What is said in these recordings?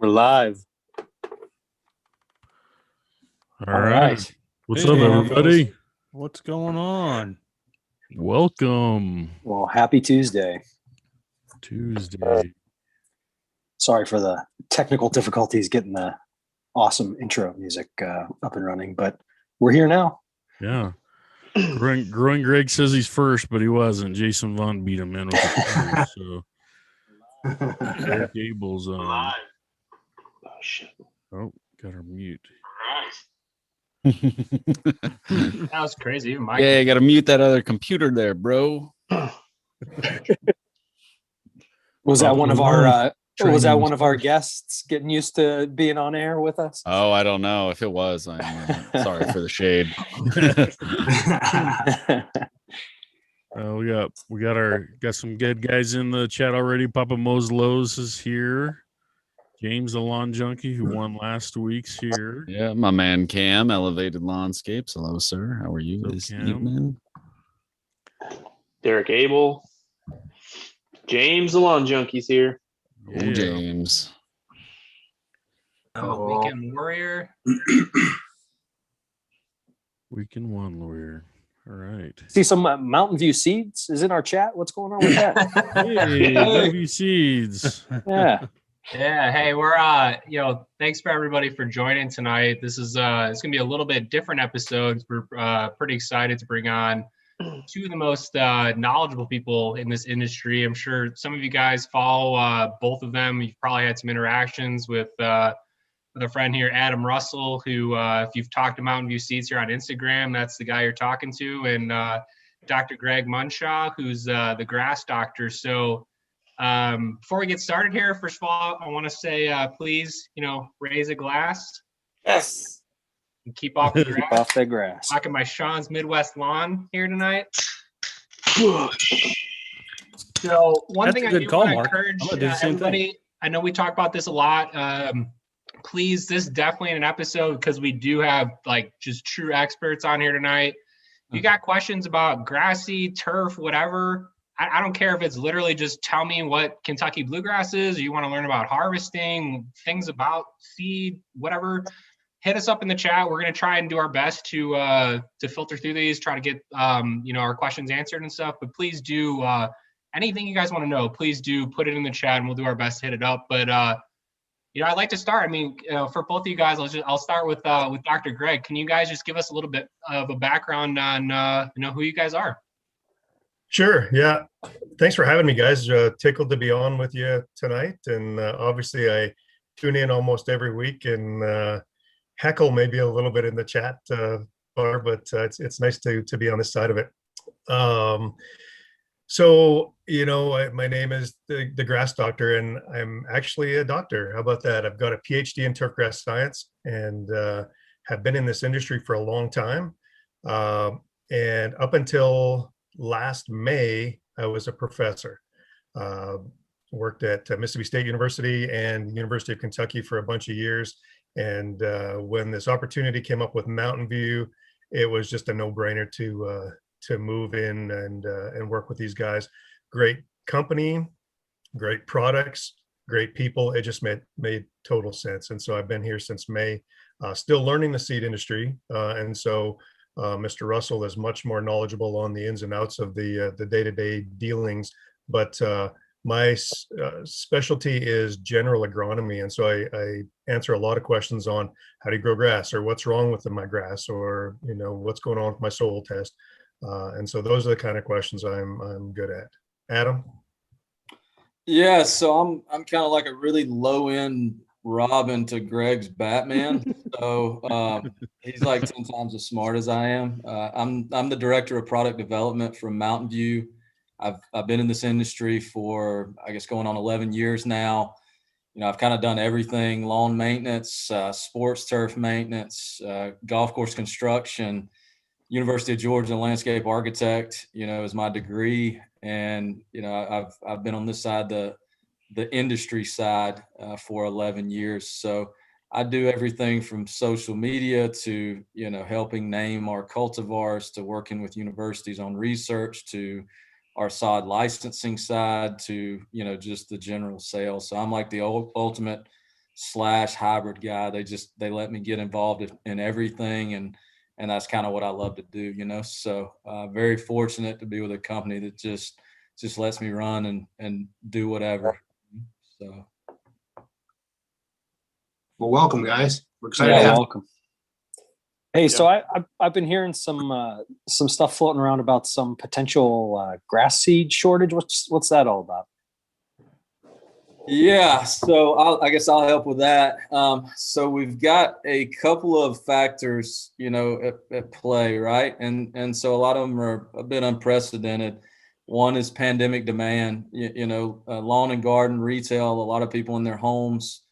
We're live. All right. What's Hey, up, everybody? What's going on? Welcome. Well, happy Tuesday. Tuesday. Sorry for the technical difficulties getting the awesome intro music up and running, but we're here now. Yeah. Growing Greg says he's first, but he wasn't. Jason Vaughn beat him in with the first, so Eric Abel's on. Live. Oh shit. Oh, got her mute. That was crazy. Yeah, you got to mute that other computer there, bro. Was that one of our guests getting used to being on air with us? Oh, I don't know. If it was, I'm sorry for the shade. We got some good guys in the chat already. Papa Mose Lowe's is here. James the Lawn Junkie, who won last week's here. Yeah, my man Cam, Elevated Lawnscapes. Hello, sir. How are you this evening? Derek Abel. James the Lawn Junkie's here. Oh, James. Weekend Warrior. Weekend One Lawyer. All right. See some Mountain View Seeds is in our chat. What's going on with that? Hey, Mountain Seeds. Yeah. Yeah, hey, we're thanks for everybody for joining tonight. This is it's gonna be a little bit different episodes. We're pretty excited to bring on two of the most knowledgeable people in this industry. I'm sure some of you guys follow both of them. You've probably had some interactions with a friend here, Adam Russell, who if you've talked to Mountain View Seeds here on Instagram, that's the guy you're talking to, and Dr. Greg Munshaw, who's the grass doctor. So before we get started here, first of all, I want to say, please, raise a glass. Yes. And keep off the grass. Keep off the grass. Rocking my Sean's Midwest Lawn here tonight. So one thing I do want to encourage everybody, I know we talk about this a lot. Please, this is definitely an episode because we do have just true experts on here tonight. If you got questions about grassy, turf, whatever, I don't care if it's literally just tell me what Kentucky bluegrass is, or you want to learn about harvesting, things about seed, whatever, hit us up in the chat. We're going to try and do our best to filter through these, try to get, our questions answered and stuff. But please do anything you guys want to know, please do put it in the chat and we'll do our best to hit it up. But, I'd like to start. I mean, for both of you guys, I'll start with Dr. Greg. Can you guys just give us a little bit of a background on, who you guys are? Sure. Yeah. Thanks for having me, guys. Tickled to be on with you tonight. And obviously, I tune in almost every week and heckle maybe a little bit in the chat bar, but it's nice to be on this side of it. My name is the grass doctor, and I'm actually a doctor. How about that? I've got a PhD in turfgrass science and have been in this industry for a long time. And up until last May, I was a professor. Worked at Mississippi State University and University of Kentucky for a bunch of years. And when this opportunity came up with Mountain View, it was just a no-brainer to move in and work with these guys. Great company, great products, great people. It just made total sense. And so I've been here since May, still learning the seed industry. And so Mr. Russell is much more knowledgeable on the ins and outs of the day-to-day dealings, but my specialty is general agronomy, and so I answer a lot of questions on how do you grow grass, or what's wrong with my grass, or what's going on with my soil test, and so those are the kind of questions I'm good at. Adam? Yeah, so I'm kind of like a really low-end Robin to Greg's Batman. So he's like 10 times as smart as I am. I'm the director of product development from Mountain View. I've been in this industry for, I guess, going on 11 years now. I've kind of done everything: lawn maintenance, sports turf maintenance, golf course construction. University of Georgia landscape architect, is my degree. And, I've been on this side, the industry side for 11 years. So I do everything from social media to, helping name our cultivars, to working with universities on research, to our sod licensing side, to, just the general sales. So I'm like the ultimate / hybrid guy. They let me get involved in everything, and that's kind of what I love to do, So very fortunate to be with a company that just lets me run and do whatever. So. Well, welcome, guys. We're excited Yeah, to have welcome. Hey, so I've been hearing some stuff floating around about some potential grass seed shortage. What's that all about? Yeah, so I guess I'll help with that. So we've got a couple of factors, at play, right? And so a lot of them are a bit unprecedented. One is pandemic demand. Lawn and garden retail. A lot of people in their homes,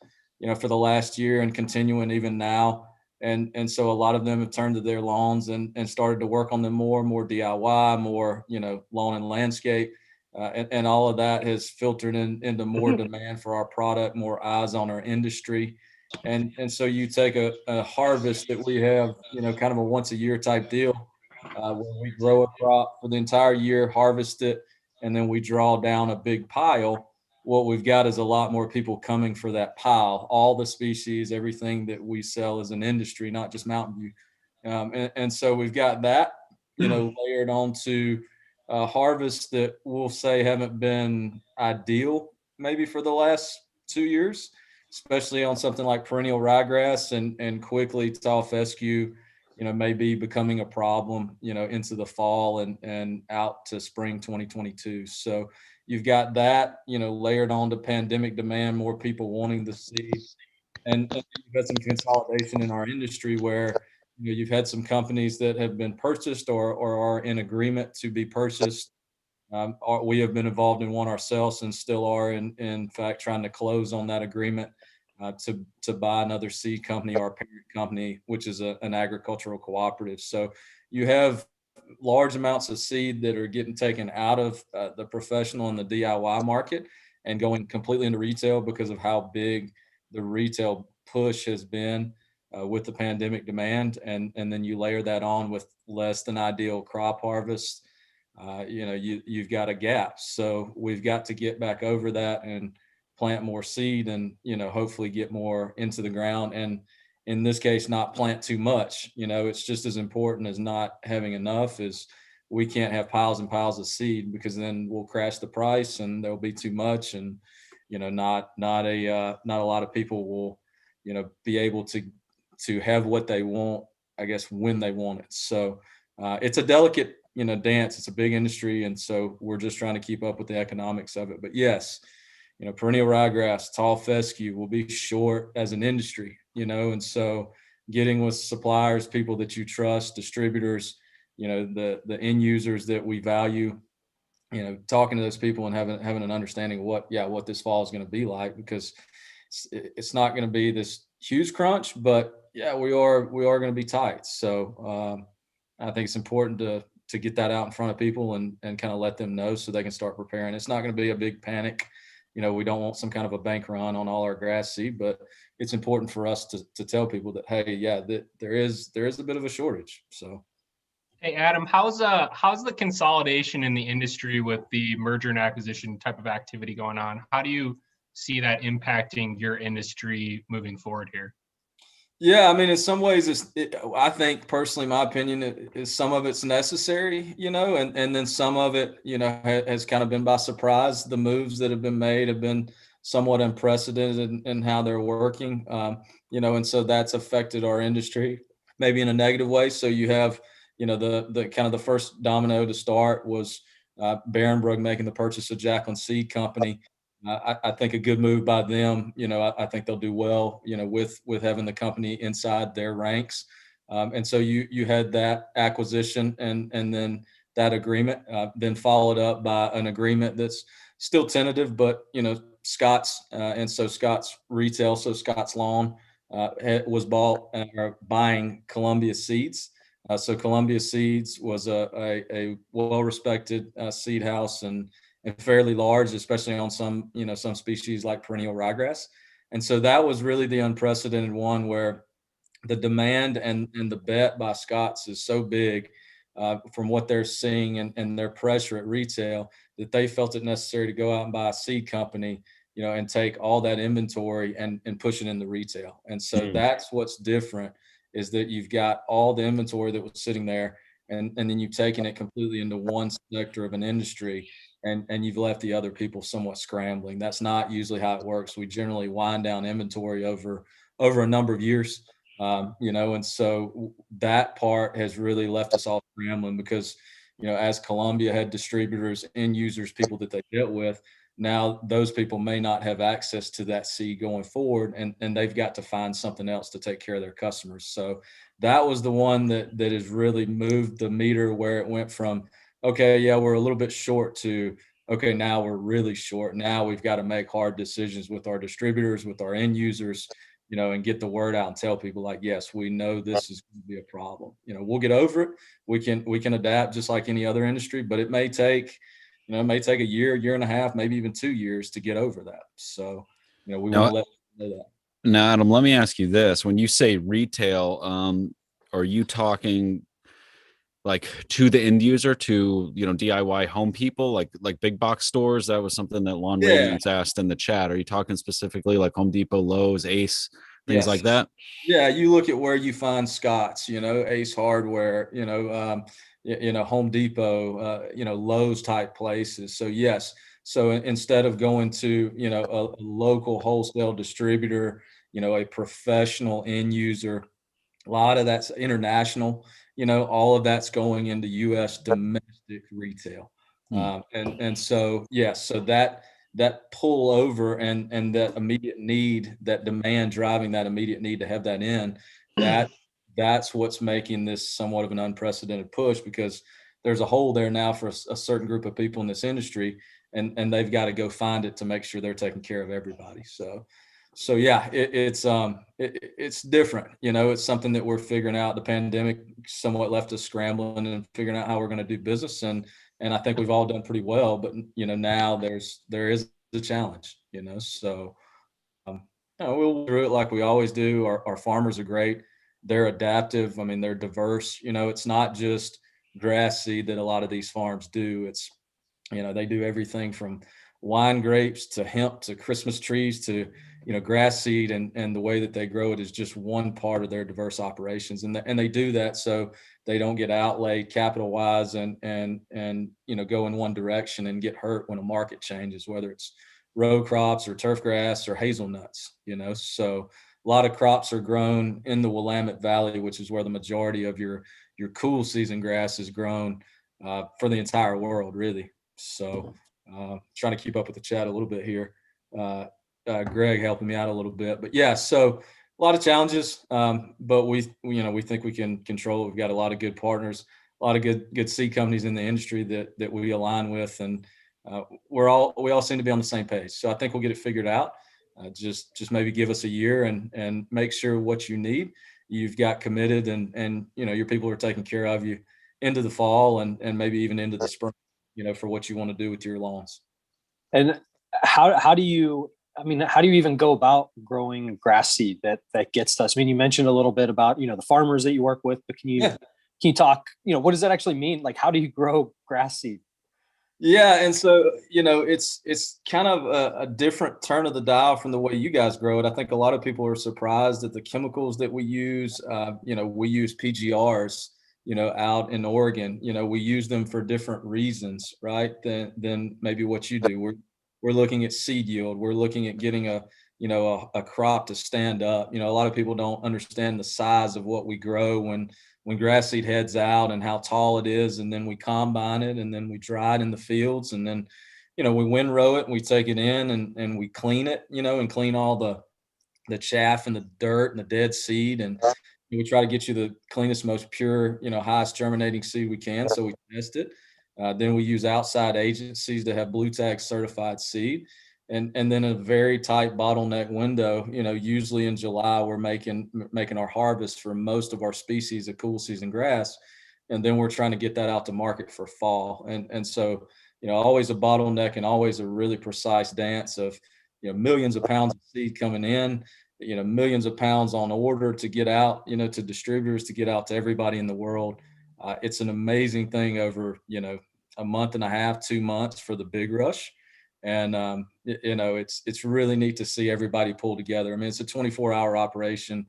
for the last year and continuing even now. And so a lot of them have turned to their lawns and started to work on them more DIY, more, lawn and landscape. And all of that has filtered into more demand for our product, more eyes on our industry. And so you take a harvest that we have, kind of a once a year type deal, where we grow a crop for the entire year, harvest it, and then we draw down a big pile. What we've got is a lot more people coming for that pile, all the species, everything that we sell as an industry, not just Mountain View. And so we've got that, layered onto harvests that we'll say haven't been ideal maybe for the last 2 years, especially on something like perennial ryegrass and quickly tall fescue, maybe becoming a problem, into the fall and out to spring 2022. So you've got that, layered on to pandemic demand, more people wanting the seed. And you've had some consolidation in our industry where you've had some companies that have been purchased or are in agreement to be purchased. We have been involved in one ourselves and still are in fact trying to close on that agreement to buy another seed company, our parent company, which is an agricultural cooperative. So you have large amounts of seed that are getting taken out of the professional and the DIY market and going completely into retail because of how big the retail push has been with the pandemic demand. And then you layer that on with less than ideal crop harvest. You've got a gap. So we've got to get back over that and plant more seed and, hopefully get more into the ground. And in this case, not plant too much. It's just as important as not having enough. Is we can't have piles and piles of seed because then we'll crash the price and there'll be too much. And, not a lot of people will, be able to have what they want, I guess, when they want it. So it's a delicate, dance. It's a big industry. And so we're just trying to keep up with the economics of it. But yes, perennial ryegrass, tall fescue will be short as an industry, and so getting with suppliers, people that you trust, distributors, the end users that we value, talking to those people and having an understanding of what this fall is going to be like, because it's not going to be this huge crunch, but yeah, we are going to be tight. So I think it's important to get that out in front of people and kind of let them know so they can start preparing. It's not going to be a big panic. We don't want some kind of a bank run on all our grass seed, but it's important for us to tell people that, hey, yeah, that there is a bit of a shortage. So, hey, Adam, how's the consolidation in the industry with the merger and acquisition type of activity going on? How do you see that impacting your industry moving forward here? Yeah, I mean, in some ways, I think personally, my opinion is some of it's necessary, and then some of it, has kind of been by surprise. The moves that have been made have been somewhat unprecedented in how they're working, and so that's affected our industry maybe in a negative way. So you have, the kind of the first domino to start was Barronbrook making the purchase of Jacqueline Seed Company. I think a good move by them. I think they'll do well, with having the company inside their ranks. And so you had that acquisition and then that agreement, then followed up by an agreement that's still tentative, but Scott's and so Scott's Retail, so Scott's Lawn was buying Columbia Seeds. So Columbia Seeds was a well-respected seed house and fairly large, especially on some species like perennial ryegrass. And so that was really the unprecedented one where the demand and the bet by Scott's is so big from what they're seeing and their pressure at retail that they felt it necessary to go out and buy a seed company and take all that inventory and push it into retail. And so that's what's different, is that you've got all the inventory that was sitting there, and then you've taken it completely into one sector of an industry, and you've left the other people somewhat scrambling. That's not usually how it works. We generally wind down inventory over a number of years, and so that part has really left us all scrambling because, as Columbia had distributors, end users, people that they dealt with, now those people may not have access to that seed going forward, and they've got to find something else to take care of their customers. So that was the one that has really moved the meter, where it went from, okay, yeah, we're a little bit short, to, okay, now we're really short. Now we've got to make hard decisions with our distributors, with our end users, and get the word out and tell people, like, yes, we know this is going to be a problem. We'll get over it. We can adapt just like any other industry, but it may take a year and a half, maybe even 2 years to get over that. So, we want to let you know that. Now, Adam, let me ask you this. When you say retail, are you talking like to the end user, to, DIY home people, like big box stores? That was something that Lawn Radiance asked in the chat. Are you talking specifically like Home Depot, Lowe's, Ace, things like that? Yeah. You look at where you find Scott's, Ace Hardware, Home Depot, Lowe's type places. So yes. So instead of going to, a local wholesale distributor, a professional end user, a lot of that's international, all of that's going into U.S. domestic retail. And so, yes, so that pull over and that immediate need, that demand driving that immediate need to have that in, that's what's making this somewhat of an unprecedented push, because there's a hole there now for a certain group of people in this industry, and they've got to go find it to make sure they're taking care of everybody. So yeah, it's different. It's something that we're figuring out. The pandemic somewhat left us scrambling and figuring out how we're going to do business, and I think we've all done pretty well. But now there is a challenge. So we'll do it like we always do. Our farmers are great. They're adaptive. I mean, they're diverse. It's not just grass seed that a lot of these farms do. It's they do everything from wine grapes to hemp to Christmas trees to grass seed, and the way that they grow it is just one part of their diverse operations, and they do that so they don't get outlaid capital wise and go in one direction and get hurt when a market changes, whether it's row crops or turf grass or hazelnuts. So a lot of crops are grown in the Willamette Valley, which is where the majority of your cool season grass is grown for the entire world, really. So trying to keep up with the chat a little bit here. Greg helping me out a little bit, but yeah, so a lot of challenges, but we think we can control it. We've got a lot of good partners, a lot of good seed companies in the industry that we align with, and we all seem to be on the same page. So I think we'll get it figured out. Just maybe give us a year and make sure what you need, you've got committed, and your people are taking care of you into the fall and maybe even into the spring, for what you want to do with your lawns. And how do you even go about growing grass seed that gets to us? I mean, you mentioned a little bit about, the farmers that you work with, but can you talk, what does that actually mean? Like, how do you grow grass seed? Yeah. And so, it's kind of a different turn of the dial from the way you guys grow it. I think a lot of people are surprised at the chemicals that we use. We use PGRs, out in Oregon. We use them for different reasons, right? Than maybe what you do. We're looking at seed yield. We're looking at getting a crop to stand up. A lot of people don't understand the size of what we grow when grass seed heads out and how tall it is. And then we combine it, and then we dry it in the fields, and then, we windrow it, and we take it in and we clean it, and clean all the chaff and the dirt and the dead seed. And we try to get you the cleanest, most pure, highest germinating seed we can. So we test it. Then we use outside agencies to have blue tag certified seed, and then a very tight bottleneck window. Usually in July, we're making our harvest for most of our species of cool season grass, and then we're trying to get that out to market for fall. And so always a bottleneck and always a really precise dance of millions of pounds of seed coming in, millions of pounds on order to get out, to distributors, to get out to everybody in the world. It's an amazing thing over, a month and a half, 2 months for the big rush. And, it's really neat to see everybody pull together. I mean, it's a 24-hour operation,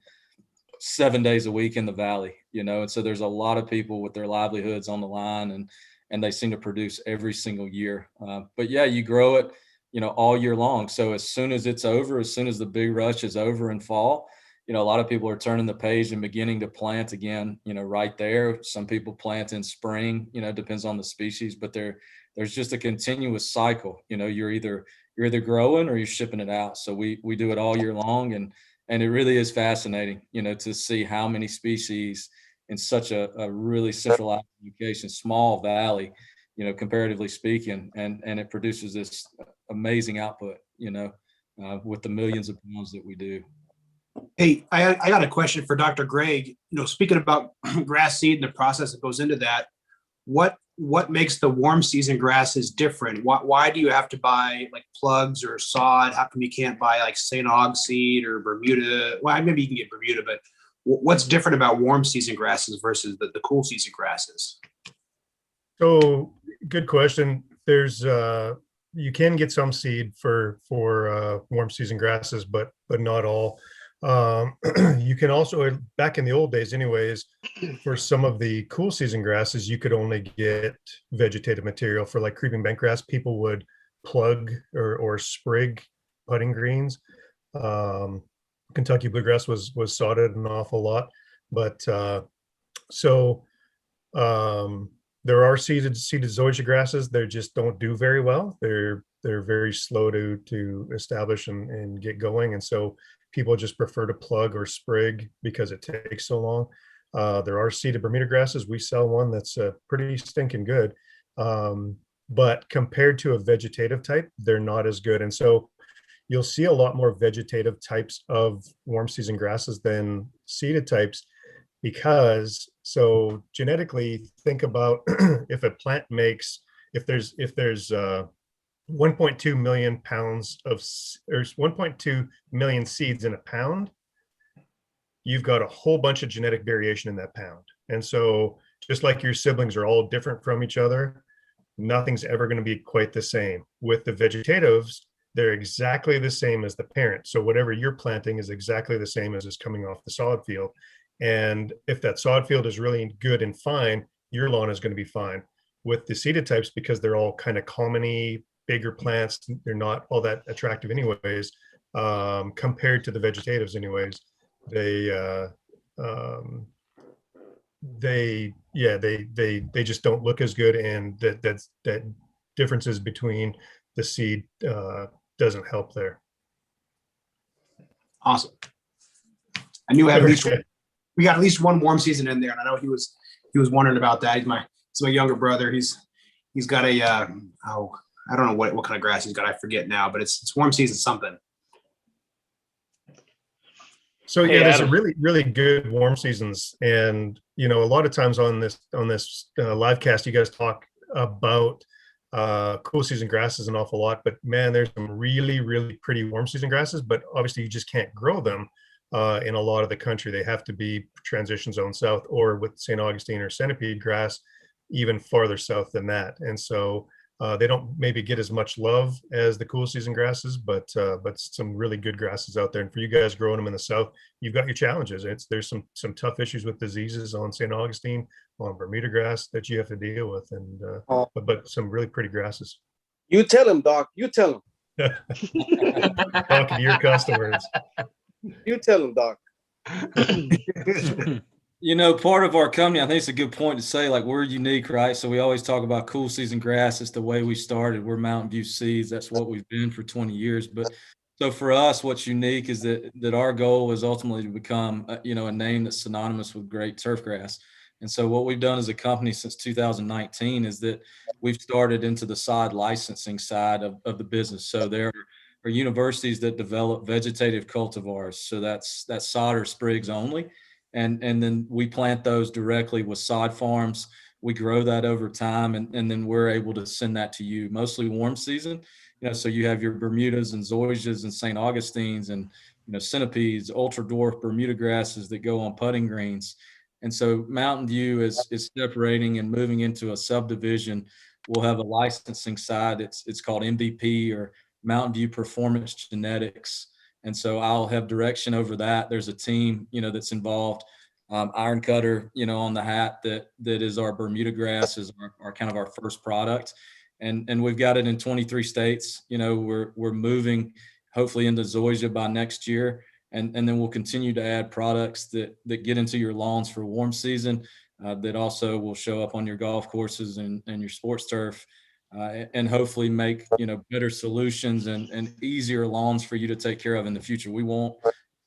7 days a week in the Valley, and so there's a lot of people with their livelihoods on the line, and they seem to produce every single year. But yeah, you grow it, all year long. So as soon as it's over, as soon as the big rush is over in fall, a lot of people are turning the page and beginning to plant again, right there. Some people plant in spring, depends on the species, but there's just a continuous cycle. You're either growing or you're shipping it out. So we do it all year long, and it really is fascinating, to see how many species in such a really centralized location, small valley, comparatively speaking, and it produces this amazing output, with the millions of pounds that we do. Hey, I got a question for Dr. Greg. Speaking about grass seed and the process that goes into that, what makes the warm season grasses different? Why do you have to buy like plugs or sod? How come you can't buy like St. Aug seed or Bermuda? Well, maybe you can get Bermuda, but what's different about warm season grasses versus the cool season grasses? So good question. There's you can get some seed for warm season grasses, but not all. You can also, back in the old days anyways, for some of the cool season grasses, you could only get vegetative material. For like creeping bentgrass, people would plug or sprig putting greens. Kentucky bluegrass was sodded an awful lot, but there are seeded zoysia grasses. They just don't do very well. They're very slow to establish and get going, and so people just prefer to plug or sprig because it takes so long. There are seeded Bermuda grasses. We sell one that's pretty stinking good, but compared to a vegetative type, they're not as good. And so you'll see a lot more vegetative types of warm season grasses than seeded types, because so genetically, think about if a plant makes, if there's 1.2 million pounds of, there's 1.2 million seeds in a pound, you've got a whole bunch of genetic variation in that pound. And so just like your siblings are all different from each other, nothing's ever going to be quite the same. With the vegetatives, they're exactly the same as the parent. So whatever you're planting is exactly the same as is coming off the sod field. And if that sod field is really good and fine, your lawn is going to be fine. With the seeded types, because they're all kind of commony, bigger plants, they're not all that attractive anyways, compared to the vegetatives anyways. They just don't look as good, and that differences between the seed doesn't help there. Awesome. I knew we got at least one warm season in there, and I know he was wondering about that. He's my younger brother. He's got a I don't know what kind of grass he's got. I forget now, but it's warm season something. So yeah, there's a really good warm seasons, and a lot of times on this live cast, you guys talk about cool season grasses an awful lot, but man, there's some really pretty warm season grasses, but obviously you just can't grow them in a lot of the country. They have to be transition zone south, or with St. Augustine or centipede grass, even farther south than that. And so they don't maybe get as much love as the cool season grasses, but some really good grasses out there. And for you guys growing them in the south, you've got your challenges. There's some tough issues with diseases on St. Augustine, on Bermuda grass that you have to deal with, and but some really pretty grasses. You tell him, Doc. You tell him. Talking to your customers. You tell him, Doc. Part of our company, I think it's a good point to say, like, we're unique, right? So we always talk about cool season grass. It's the way we started. We're Mountain View Seeds. That's what we've been for 20 years. But so for us, what's unique is that our goal is ultimately to become, a name that's synonymous with great turf grass. And so what we've done as a company since 2019 is that we've started into the sod licensing side of the business. So there are universities that develop vegetative cultivars. So that's sod or sprigs only. And then we plant those directly with sod farms. We grow that over time, and then we're able to send that to you, mostly warm season. So you have your Bermudas and Zoysias and St. Augustines and, centipedes, ultra dwarf Bermuda grasses that go on putting greens. And so Mountain View is separating and moving into a subdivision we'll have a licensing side. It's called MVP, or Mountain View Performance Genetics. And so I'll have direction over that. There's a team, that's involved. Iron Cutter, on the hat, that is our Bermuda grass, is our kind of our first product. And we've got it in 23 states. We're moving hopefully into zoysia by next year. And then we'll continue to add products that get into your lawns for warm season, that also will show up on your golf courses and your sports turf, and hopefully make, better solutions and easier lawns for you to take care of in the future. We want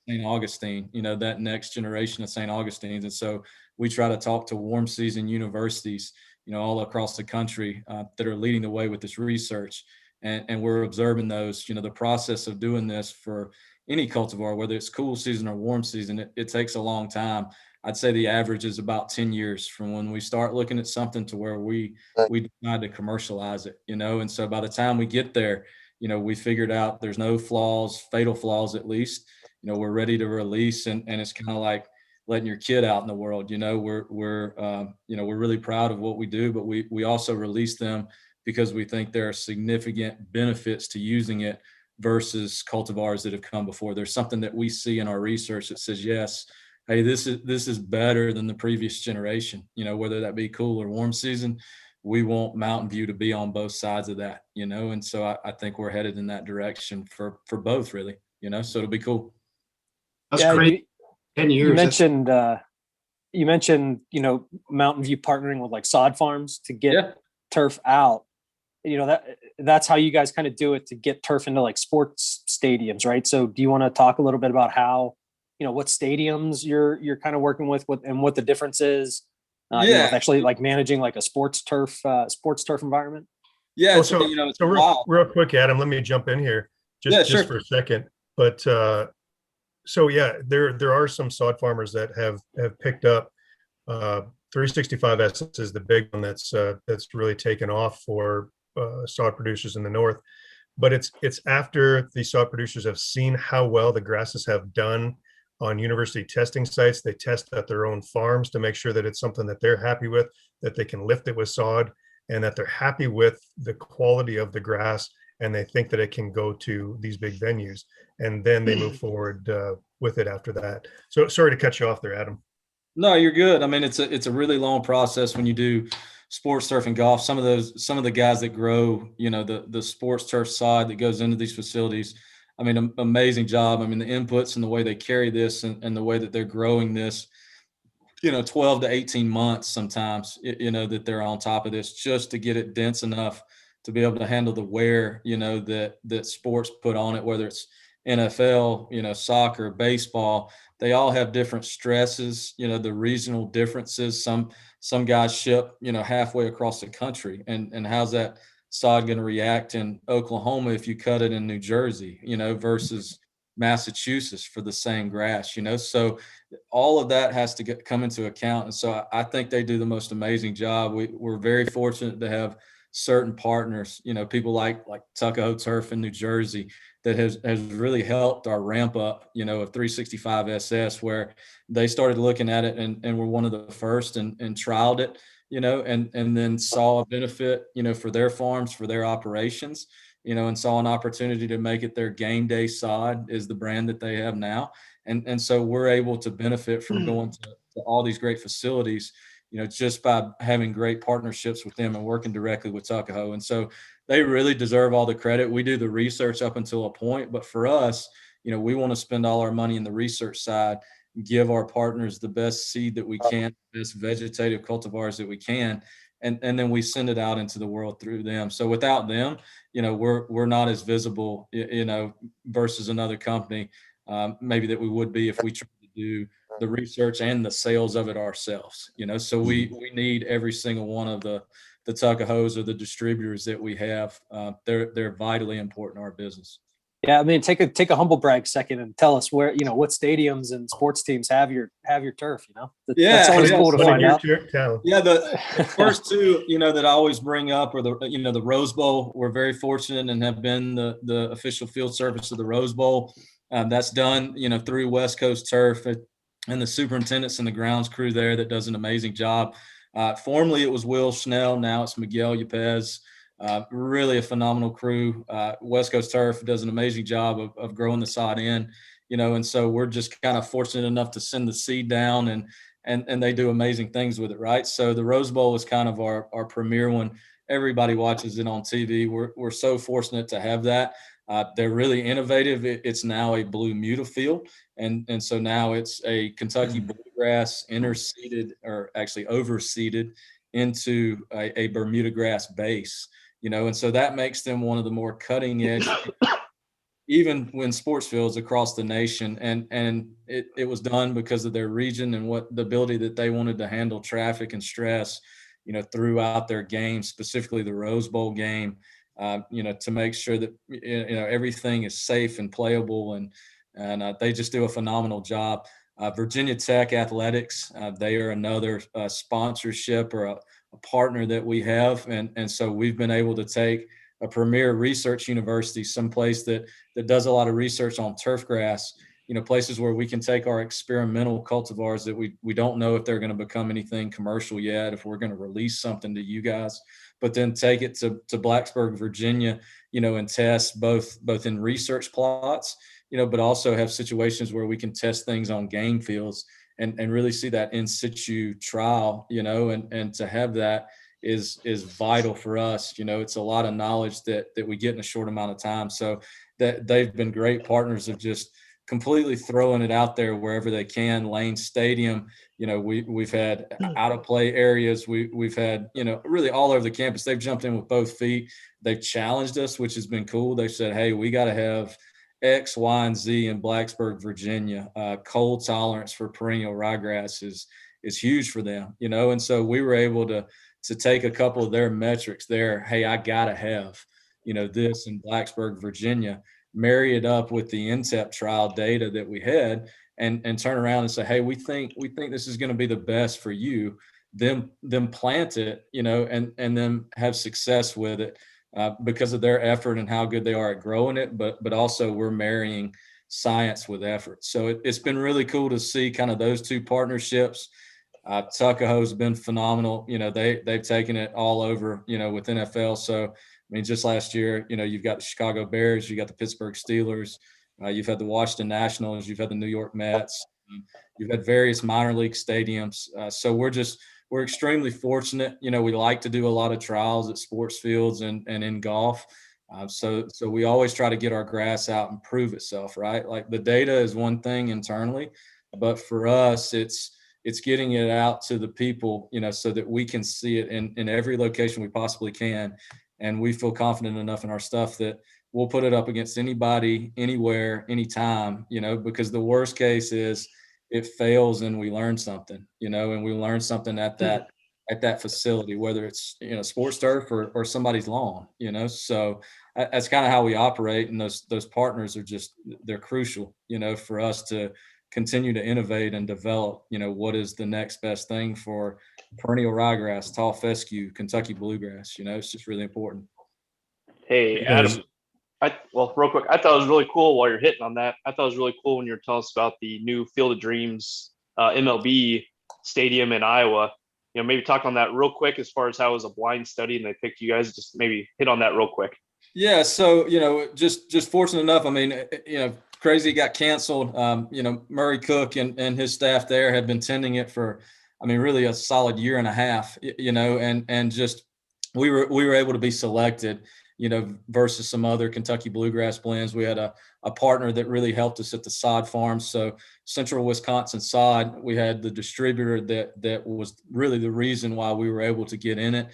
St. Augustine, that next generation of St. Augustines. And so we try to talk to warm season universities, all across the country, that are leading the way with this research. And we're observing those, the process of doing this for any cultivar, whether it's cool season or warm season, it takes a long time. I'd say the average is about 10 years from when we start looking at something to where we decide to commercialize it, and so by the time we get there, we figured out there's no flaws, fatal flaws at least, we're ready to release, and it's kind of like letting your kid out in the world. We're really proud of what we do, but we also release them because we think there are significant benefits to using it versus cultivars that have come before. There's something that we see in our research that says, yes, hey, this is better than the previous generation, whether that be cool or warm season. We want Mountain View to be on both sides of that, and so I think we're headed in that direction for both, really, so it'll be cool. That's great. 10 years. You mentioned, Mountain View partnering with like sod farms to get turf out. That's how you guys kind of do it, to get turf into like sports stadiums, right? So do you want to talk a little bit about how, what stadiums you're kind of working with and what the difference is? Actually like managing like a sports turf environment. Yeah. So real quick, Adam, let me jump in here just for a second. But there are some sod farmers that have picked up 365 Essence is the big one that's really taken off for sod producers in the north. But it's after the sod producers have seen how well the grasses have done on university testing sites. They test at their own farms to make sure that it's something that they're happy with, that they can lift it with sod, and that they're happy with the quality of the grass, and they think that it can go to these big venues, and then they move forward with it after that. So sorry to cut you off there, Adam. No, you're good. I mean, it's a really long process when you do sports turf and golf. Some of the guys that grow, the sports turf side that goes into these facilities, I mean, amazing job. I mean, the inputs and the way they carry this and the way that they're growing this, 12 to 18 months sometimes, that they're on top of this just to get it dense enough to be able to handle the wear, that sports put on it, whether it's NFL, soccer, baseball. They all have different stresses, the regional differences. Some guys ship, halfway across the country, and how's that sod going to react in Oklahoma if you cut it in New Jersey, versus Massachusetts for the same grass, so all of that has to come into account. And so I think they do the most amazing job. We're very fortunate to have certain partners, people like Tuckahoe Turf in New Jersey that has really helped our ramp up, of 365 SS, where they started looking at it and were one of the first and trialed it, and then saw a benefit, for their farms, for their operations, and saw an opportunity to make it their game day sod is the brand that they have now. And so we're able to benefit from going to all these great facilities, just by having great partnerships with them and working directly with Tuckahoe. And so they really deserve all the credit. We do the research up until a point, but for us, we want to spend all our money in the research side, give our partners the best seed that we can, best vegetative cultivars that we can, and then we send it out into the world through them. So without them, we're not as visible, versus another company, maybe that we would be if we tried to do the research and the sales of it ourselves, so we need every single one of the Tuckahoes or the distributors that we have. They're vitally important to our business. Yeah, I mean, take a humble brag second and tell us where, what stadiums and sports teams have your turf. That's always cool to find out. Yeah, the first two, that I always bring up are the Rose Bowl. We're very fortunate and have been the official field service of the Rose Bowl. That's done, through West Coast Turf, and the superintendents and the grounds crew there that does an amazing job. Formerly it was Will Schnell. Now it's Miguel Yepes. Really a phenomenal crew. West Coast Turf does an amazing job of growing the sod in, and so we're just kind of fortunate enough to send the seed down, and they do amazing things with it, right? So the Rose Bowl is kind of our premier one. Everybody watches it on TV. We're so fortunate to have that. They're really innovative. It's now a blue mutafield, and so now it's a Kentucky bluegrass interseeded, or actually overseeded into a Bermuda grass base. And so that makes them one of the more cutting edge, even when sports fields across the nation. And it was done because of their region and what the ability that they wanted to handle traffic and stress, throughout their game, specifically the Rose Bowl game, to make sure that, everything is safe and playable. And they just do a phenomenal job. Virginia Tech Athletics, they are another sponsorship or a partner that we have. And so we've been able to take a premier research university, someplace that does a lot of research on turf grass, places where we can take our experimental cultivars that we don't know if they're going to become anything commercial yet, if we're going to release something to you guys, but then take it to Blacksburg, Virginia, and test both in research plots, but also have situations where we can test things on game fields and really see that in situ trial, and to have that is vital for us. It's a lot of knowledge that we get in a short amount of time. So that they've been great partners of just completely throwing it out there wherever they can. Lane Stadium, we've had out of play areas. We've had, really all over the campus. They've jumped in with both feet. They've challenged us, which has been cool. They've said, hey, we got to have X, Y, and Z in Blacksburg, Virginia. Cold tolerance for perennial ryegrass is huge for them, and so we were able to take a couple of their metrics there. Hey, I got to have, this in Blacksburg, Virginia, marry it up with the NTEP trial data that we had, and turn around and say, hey, we think this is going to be the best for you. Them plant it, and then have success with it because of their effort and how good they are at growing it. But also we're marrying science with effort. So it's been really cool to see kind of those two partnerships. Tuckahoe's been phenomenal. They've taken it all over, with NFL. So just last year, you've got the Chicago Bears, you got the Pittsburgh Steelers, you've had the Washington Nationals, you've had the New York Mets, you've had various minor league stadiums. So we're extremely fortunate. We like to do a lot of trials at sports fields and in golf. So we always try to get our grass out and prove itself, right? Like the data is one thing internally, but for us, it's getting it out to the people, so that we can see it in every location we possibly can. And we feel confident enough in our stuff that we'll put it up against anybody, anywhere, anytime, because the worst case is it fails and we learn something, and we learn something at that facility, whether it's, sports turf or somebody's lawn, so that's kind of how we operate. And those partners are they're crucial, for us to continue to innovate and develop, what is the next best thing for perennial ryegrass, tall fescue, Kentucky bluegrass. It's just really important. Hey, Adam, real quick, I thought it was really cool while you're hitting on that. I thought it was really cool when you were telling us about the new Field of Dreams MLB stadium in Iowa. Maybe talk on that real quick as far as how it was a blind study and they picked you guys. Just maybe hit on that real quick. Yeah. So, just fortunate enough. Crazy got canceled. Murray Cook and his staff there had been tending it for, really a solid year and a half, and just we were able to be selected, versus some other Kentucky bluegrass blends. We had a partner that really helped us at the sod farm. So Central Wisconsin Sod, we had the distributor that was really the reason why we were able to get in it.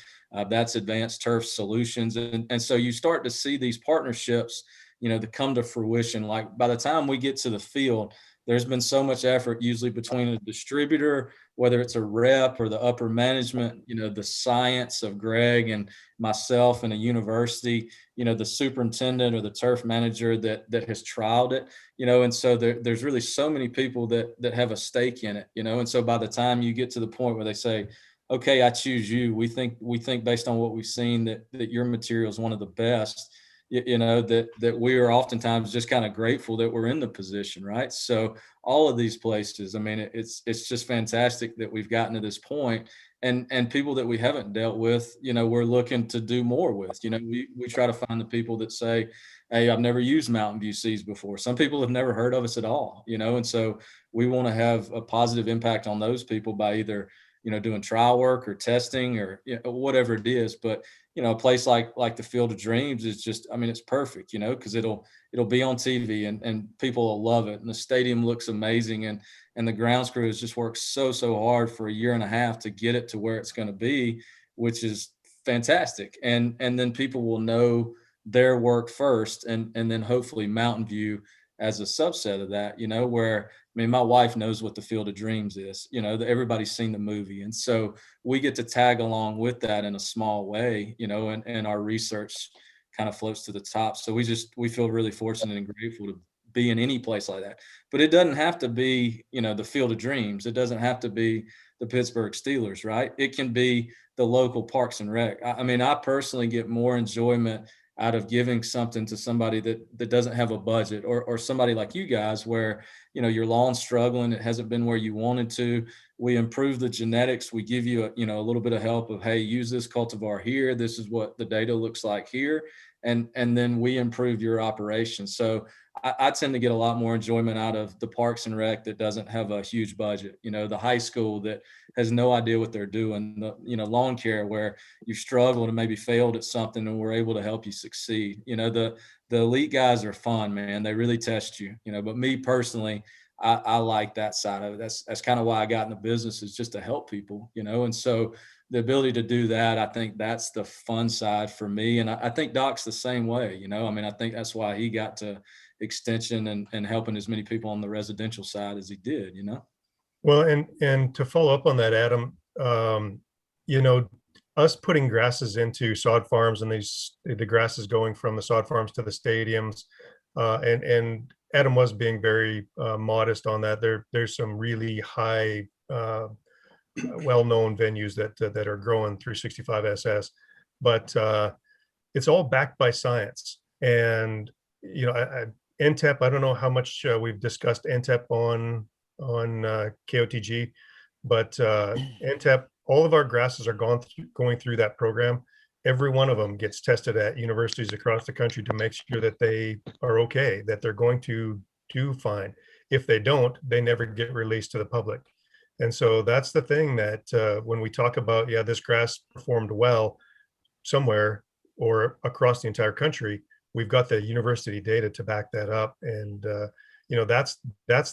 That's Advanced Turf Solutions. And so you start to see these partnerships, that come to fruition. Like by the time we get to the field, there's been so much effort usually between a distributor, whether it's a rep or the upper management, the science of Greg and myself and a university, the superintendent or the turf manager that has trialed it, and so there's really so many people that have a stake in it, and so by the time you get to the point where they say, okay, I choose you, we think based on what we've seen that your material is one of the best, that we are oftentimes just kind of grateful that we're in the position, right? So all of these places, I mean, it's just fantastic that we've gotten to this point, and people that we haven't dealt with, we're looking to do more with. We try to find the people that say, hey, I've never used Mountain View seeds before. Some people have never heard of us at all, and so we want to have a positive impact on those people by either, doing trial work or testing or whatever it is. But a place like the Field of Dreams is just, I mean, it's perfect, because it'll be on TV and people will love it. And the stadium looks amazing. And the grounds crew has just worked so hard for a year and a half to get it to where it's going to be, which is fantastic. And then people will know their work first, and then hopefully Mountain View as a subset of that, where, I mean, my wife knows what the Field of Dreams is, everybody's seen the movie. And so we get to tag along with that in a small way, and our research kind of floats to the top. So we feel really fortunate and grateful to be in any place like that. But it doesn't have to be, the Field of Dreams. It doesn't have to be the Pittsburgh Steelers, right? It can be the local Parks and Rec. I mean, I personally get more enjoyment out of giving something to somebody that doesn't have a budget, or somebody like you guys where, your lawn's struggling, it hasn't been where you wanted to. We improve the genetics. We give you a little bit of help of, hey, use this cultivar here. This is what the data looks like here. And then we improve your operation. So I tend to get a lot more enjoyment out of the Parks and Rec that doesn't have a huge budget, the high school that has no idea what they're doing, the lawn care where you struggled and maybe failed at something and we're able to help you succeed. The elite guys are fun, man. They really test you, but me personally, I like that side of it. That's kind of why I got in the business, is just to help people, and so the ability to do that, I think that's the fun side for me. And I think Doc's the same way, I mean, I think that's why he got to extension and helping as many people on the residential side as he did, Well, and to follow up on that, Adam, us putting grasses into sod farms and the grasses going from the sod farms to the stadiums, and Adam was being very modest on that. There's some really high, well-known venues that are growing 365 SS, but it's all backed by science. And NTEP, I don't know how much we've discussed NTEP on KOTG, but NTEP, all of our grasses are going through that program. Every one of them gets tested at universities across the country to make sure that they are okay, that they're going to do fine. If they don't, they never get released to the public. And so that's the thing that when we talk about, this grass performed well somewhere or across the entire country, we've got the university data to back that up. And that's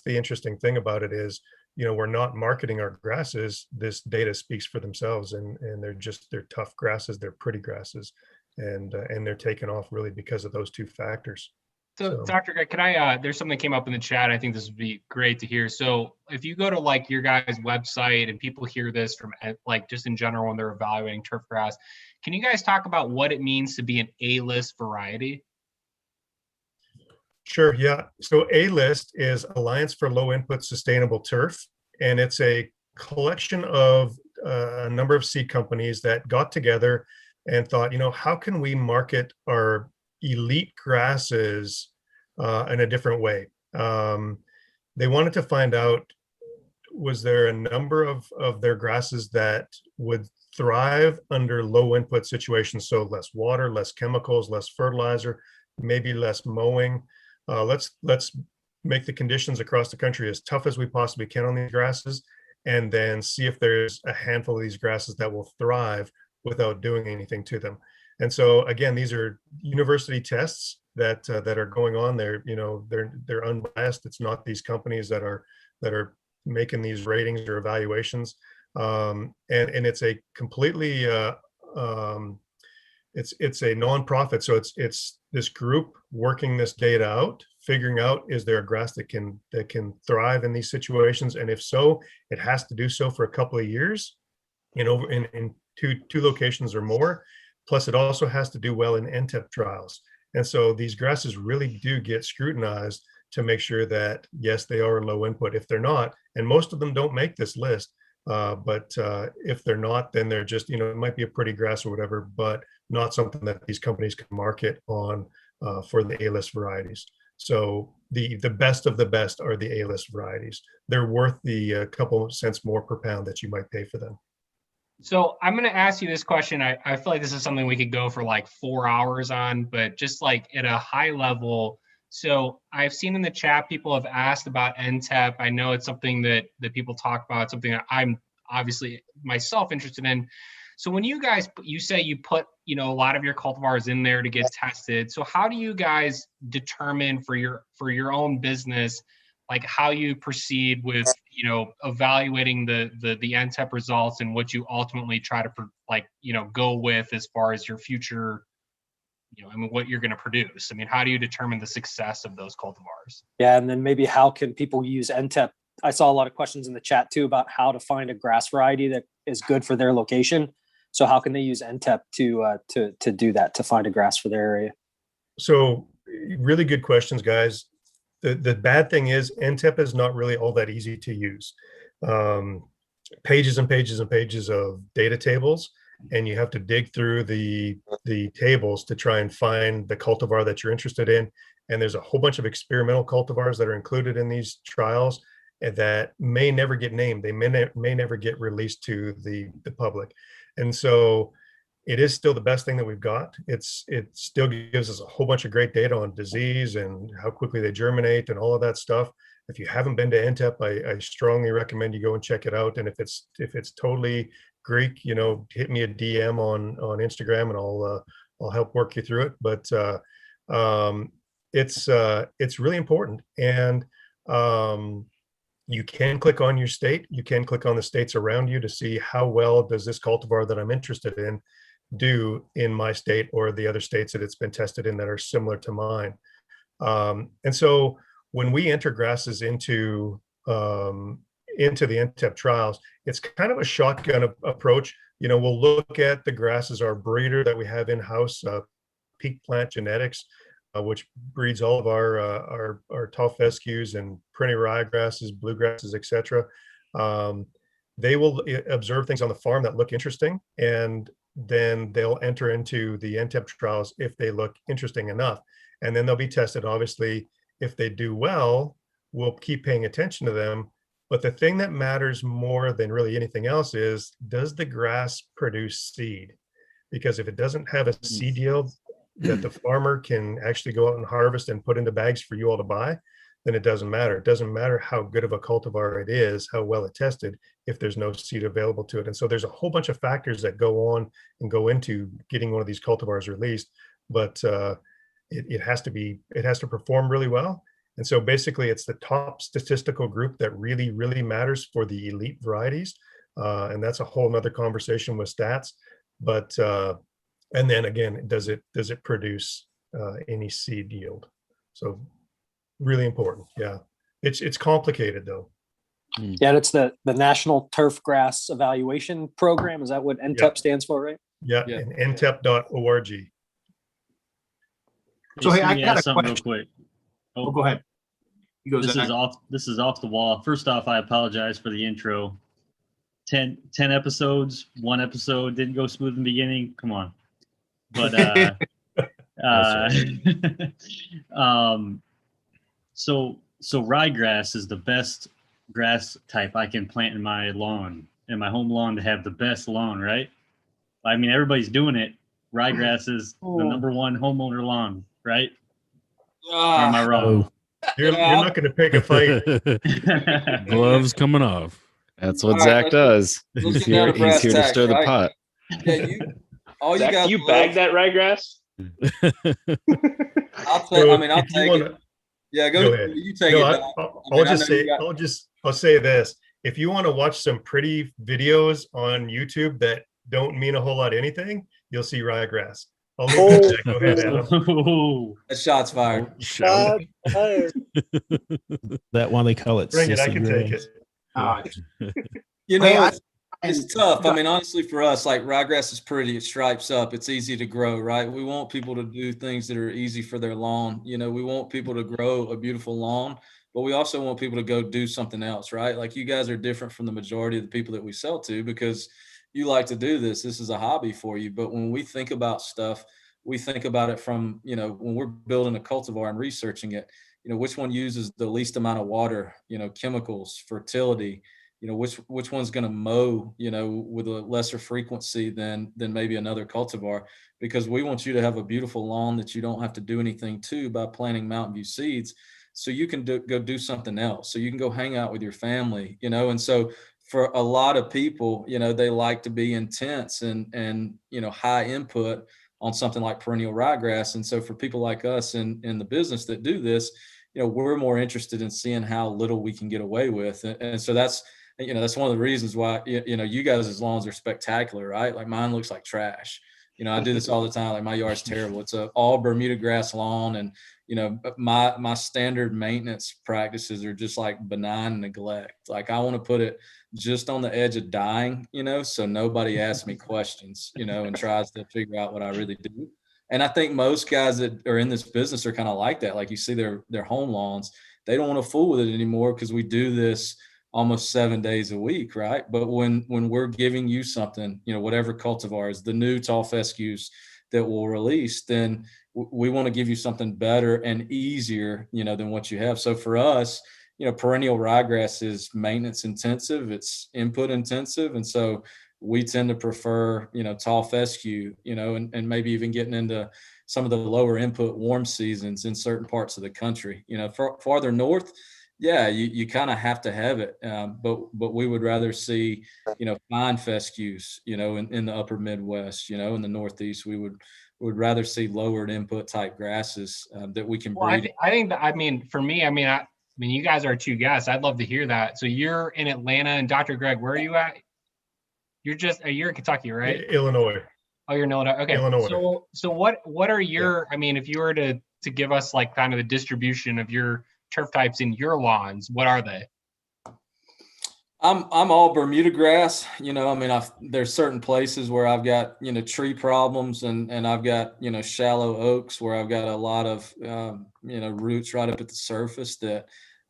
the interesting thing about it is, we're not marketing our grasses. This data speaks for themselves, and they're tough grasses, they're pretty grasses, and they're taken off really because of those two factors. So Dr. Greg, can I, there's something that came up in the chat. I think this would be great to hear. So if you go to like your guys' website and people hear this from like just in general when they're evaluating turf grass, can you guys talk about what it means to be an A-list variety? Sure, yeah. So A-list is Alliance for Low Input Sustainable Turf, and it's a collection of a number of seed companies that got together and thought, how can we market our elite grasses in a different way? They wanted to find out, was there a number of their grasses that would thrive under low input situations? So less water, less chemicals, less fertilizer, maybe less mowing. Let's make the conditions across the country as tough as we possibly can on these grasses, and then see if there's a handful of these grasses that will thrive without doing anything to them. And so again, these are university tests that are going on. They're unbiased. It's not these companies that are making these ratings or evaluations. And it's a completely it's a nonprofit. So it's this group working this data out, figuring out, is there a grass that can thrive in these situations? And if so, it has to do so for a couple of years, in two locations or more. Plus, it also has to do well in NTEP trials. And so these grasses really do get scrutinized to make sure that, yes, they are low input. If they're not, and most of them don't make this list, but if they're not, then they're just, it might be a pretty grass or whatever, but not something that these companies can market on for the A-list varieties. So the best of the best are the A-list varieties. They're worth the couple of cents more per pound that you might pay for them. So I'm going to ask you this question. I feel like this is something we could go for like 4 hours on, but just like at a high level. So I've seen in the chat, people have asked about NTEP. I know it's something that people talk about. It's something that I'm obviously myself interested in. So when you guys, you say you put, a lot of your cultivars in there to get tested. So how do you guys determine for your own business, like how you proceed with, evaluating the NTEP results and what you ultimately try to go with as far as your future, what you're going to produce? I mean, how do you determine the success of those cultivars? Yeah. And then maybe how can people use NTEP? I saw a lot of questions in the chat too about how to find a grass variety that is good for their location. So how can they use NTEP to do that, to find a grass for their area? So really good questions, guys. The bad thing is NTEP is not really all that easy to use. Pages and pages and pages of data tables, and you have to dig through the tables to try and find the cultivar that you're interested in. And there's a whole bunch of experimental cultivars that are included in these trials that may never get named. They may never get released to the public. And so it is still the best thing that we've got. It still gives us a whole bunch of great data on disease and how quickly they germinate and all of that stuff. If you haven't been to NTEP, I strongly recommend you go and check it out. And if it's totally Greek, hit me a DM on Instagram and I'll help work you through it. But it's really important. And you can click on your state. You can click on the states around you to see how well does this cultivar that I'm interested in do in my state or the other states that it's been tested in that are similar to mine. And so when we enter grasses into the NTEP trials, it's kind of a shotgun approach. We'll look at the grasses, our breeder that we have in-house, Peak Plant Genetics, which breeds all of our tall fescues and perennial ryegrasses, bluegrasses, etc. They will observe things on the farm that look interesting, and then they'll enter into the NTEP trials if they look interesting enough. And then they'll be tested. Obviously, if they do well, we'll keep paying attention to them. But the thing that matters more than really anything else is, does the grass produce seed? Because if it doesn't have a seed yield that the farmer can actually go out and harvest and put into bags for you all to buy, then it doesn't matter. It doesn't matter how good of a cultivar it is, how well it tested, if there's no seed available to it. And so there's a whole bunch of factors that go on and go into getting one of these cultivars released, but it has to perform really well. And so basically it's the top statistical group that really, really matters for the elite varieties. And that's a whole nother conversation with stats. But and then again, does it produce any seed yield? So really important. Yeah. It's complicated though. Yeah, it's the National Turf Grass Evaluation Program. Is that what NTEP stands for, right? Yeah, and ntep.org. So hey, I got a something question. real quick. Oh, go ahead. This is off the wall. First off, I apologize for the intro. 10 episodes, one episode didn't go smooth in the beginning. Come on. But so ryegrass is the best grass type I can plant in my lawn, in my home lawn, to have the best lawn, right? I mean, everybody's doing it. Ryegrass is the number one homeowner lawn, right? Or am I wrong? You're not going to pick a fight. Gloves coming off. That's what Zach does. He's here to stir the pot. Yeah, Zach, you bag that ryegrass? I'll take it. Yeah, go ahead. You take it. I'll say this. If you want to watch some pretty videos on YouTube that don't mean a whole lot of anything, you'll see ryegrass. I'll leave that. Go ahead, Adam. That shot's fired. Shot fired. That one they call it. Bring it. I can take it. It's tough. I mean, honestly, for us, like ryegrass is pretty. It stripes up. It's easy to grow, right? We want people to do things that are easy for their lawn. We want people to grow a beautiful lawn, but we also want people to go do something else, right? Like you guys are different from the majority of the people that we sell to because you like to do this. This is a hobby for you. But when we think about stuff, we think about it from, when we're building a cultivar and researching it, which one uses the least amount of water, chemicals, fertility, which one's going to mow, with a lesser frequency than maybe another cultivar, because we want you to have a beautiful lawn that you don't have to do anything to by planting Mountain View seeds. So you can go do something else. So you can go hang out with your family, and so for a lot of people, they like to be intense and high input on something like perennial ryegrass. And so for people like us in the business that do this, we're more interested in seeing how little we can get away with. And so that's one of the reasons why, you guys' lawns are spectacular, right? Like mine looks like trash. I do this all the time. Like my yard's terrible. It's all Bermuda grass lawn. And, my standard maintenance practices are just like benign neglect. Like I want to put it just on the edge of dying, so nobody asks me questions, and tries to figure out what I really do. And I think most guys that are in this business are kind of like that. Like you see their home lawns, they don't want to fool with it anymore because we do this almost 7 days a week, right? But when we're giving you something, whatever cultivars, the new tall fescues that we'll release, then we want to give you something better and easier, than what you have. So for us, perennial ryegrass is maintenance intensive, it's input intensive. And so we tend to prefer, tall fescue, and maybe even getting into some of the lower input warm seasons in certain parts of the country. Farther north, yeah, you kind of have to have it. But we would rather see, fine fescues, in the upper Midwest, in the Northeast, we would rather see lowered input type grasses that we can breed. I think that, for me, you guys are two guests. I'd love to hear that. So you're in Atlanta, and Dr. Greg, where are you at? You're in Kentucky, right? Illinois. Oh, you're in Illinois. Okay. Illinois. So what are your, if you were to give us like kind of the distribution of your turf types in your lawns, what are they? I'm all Bermuda grass, there's certain places where I've got, tree problems and I've got, shallow oaks where I've got a lot of, roots right up at the surface that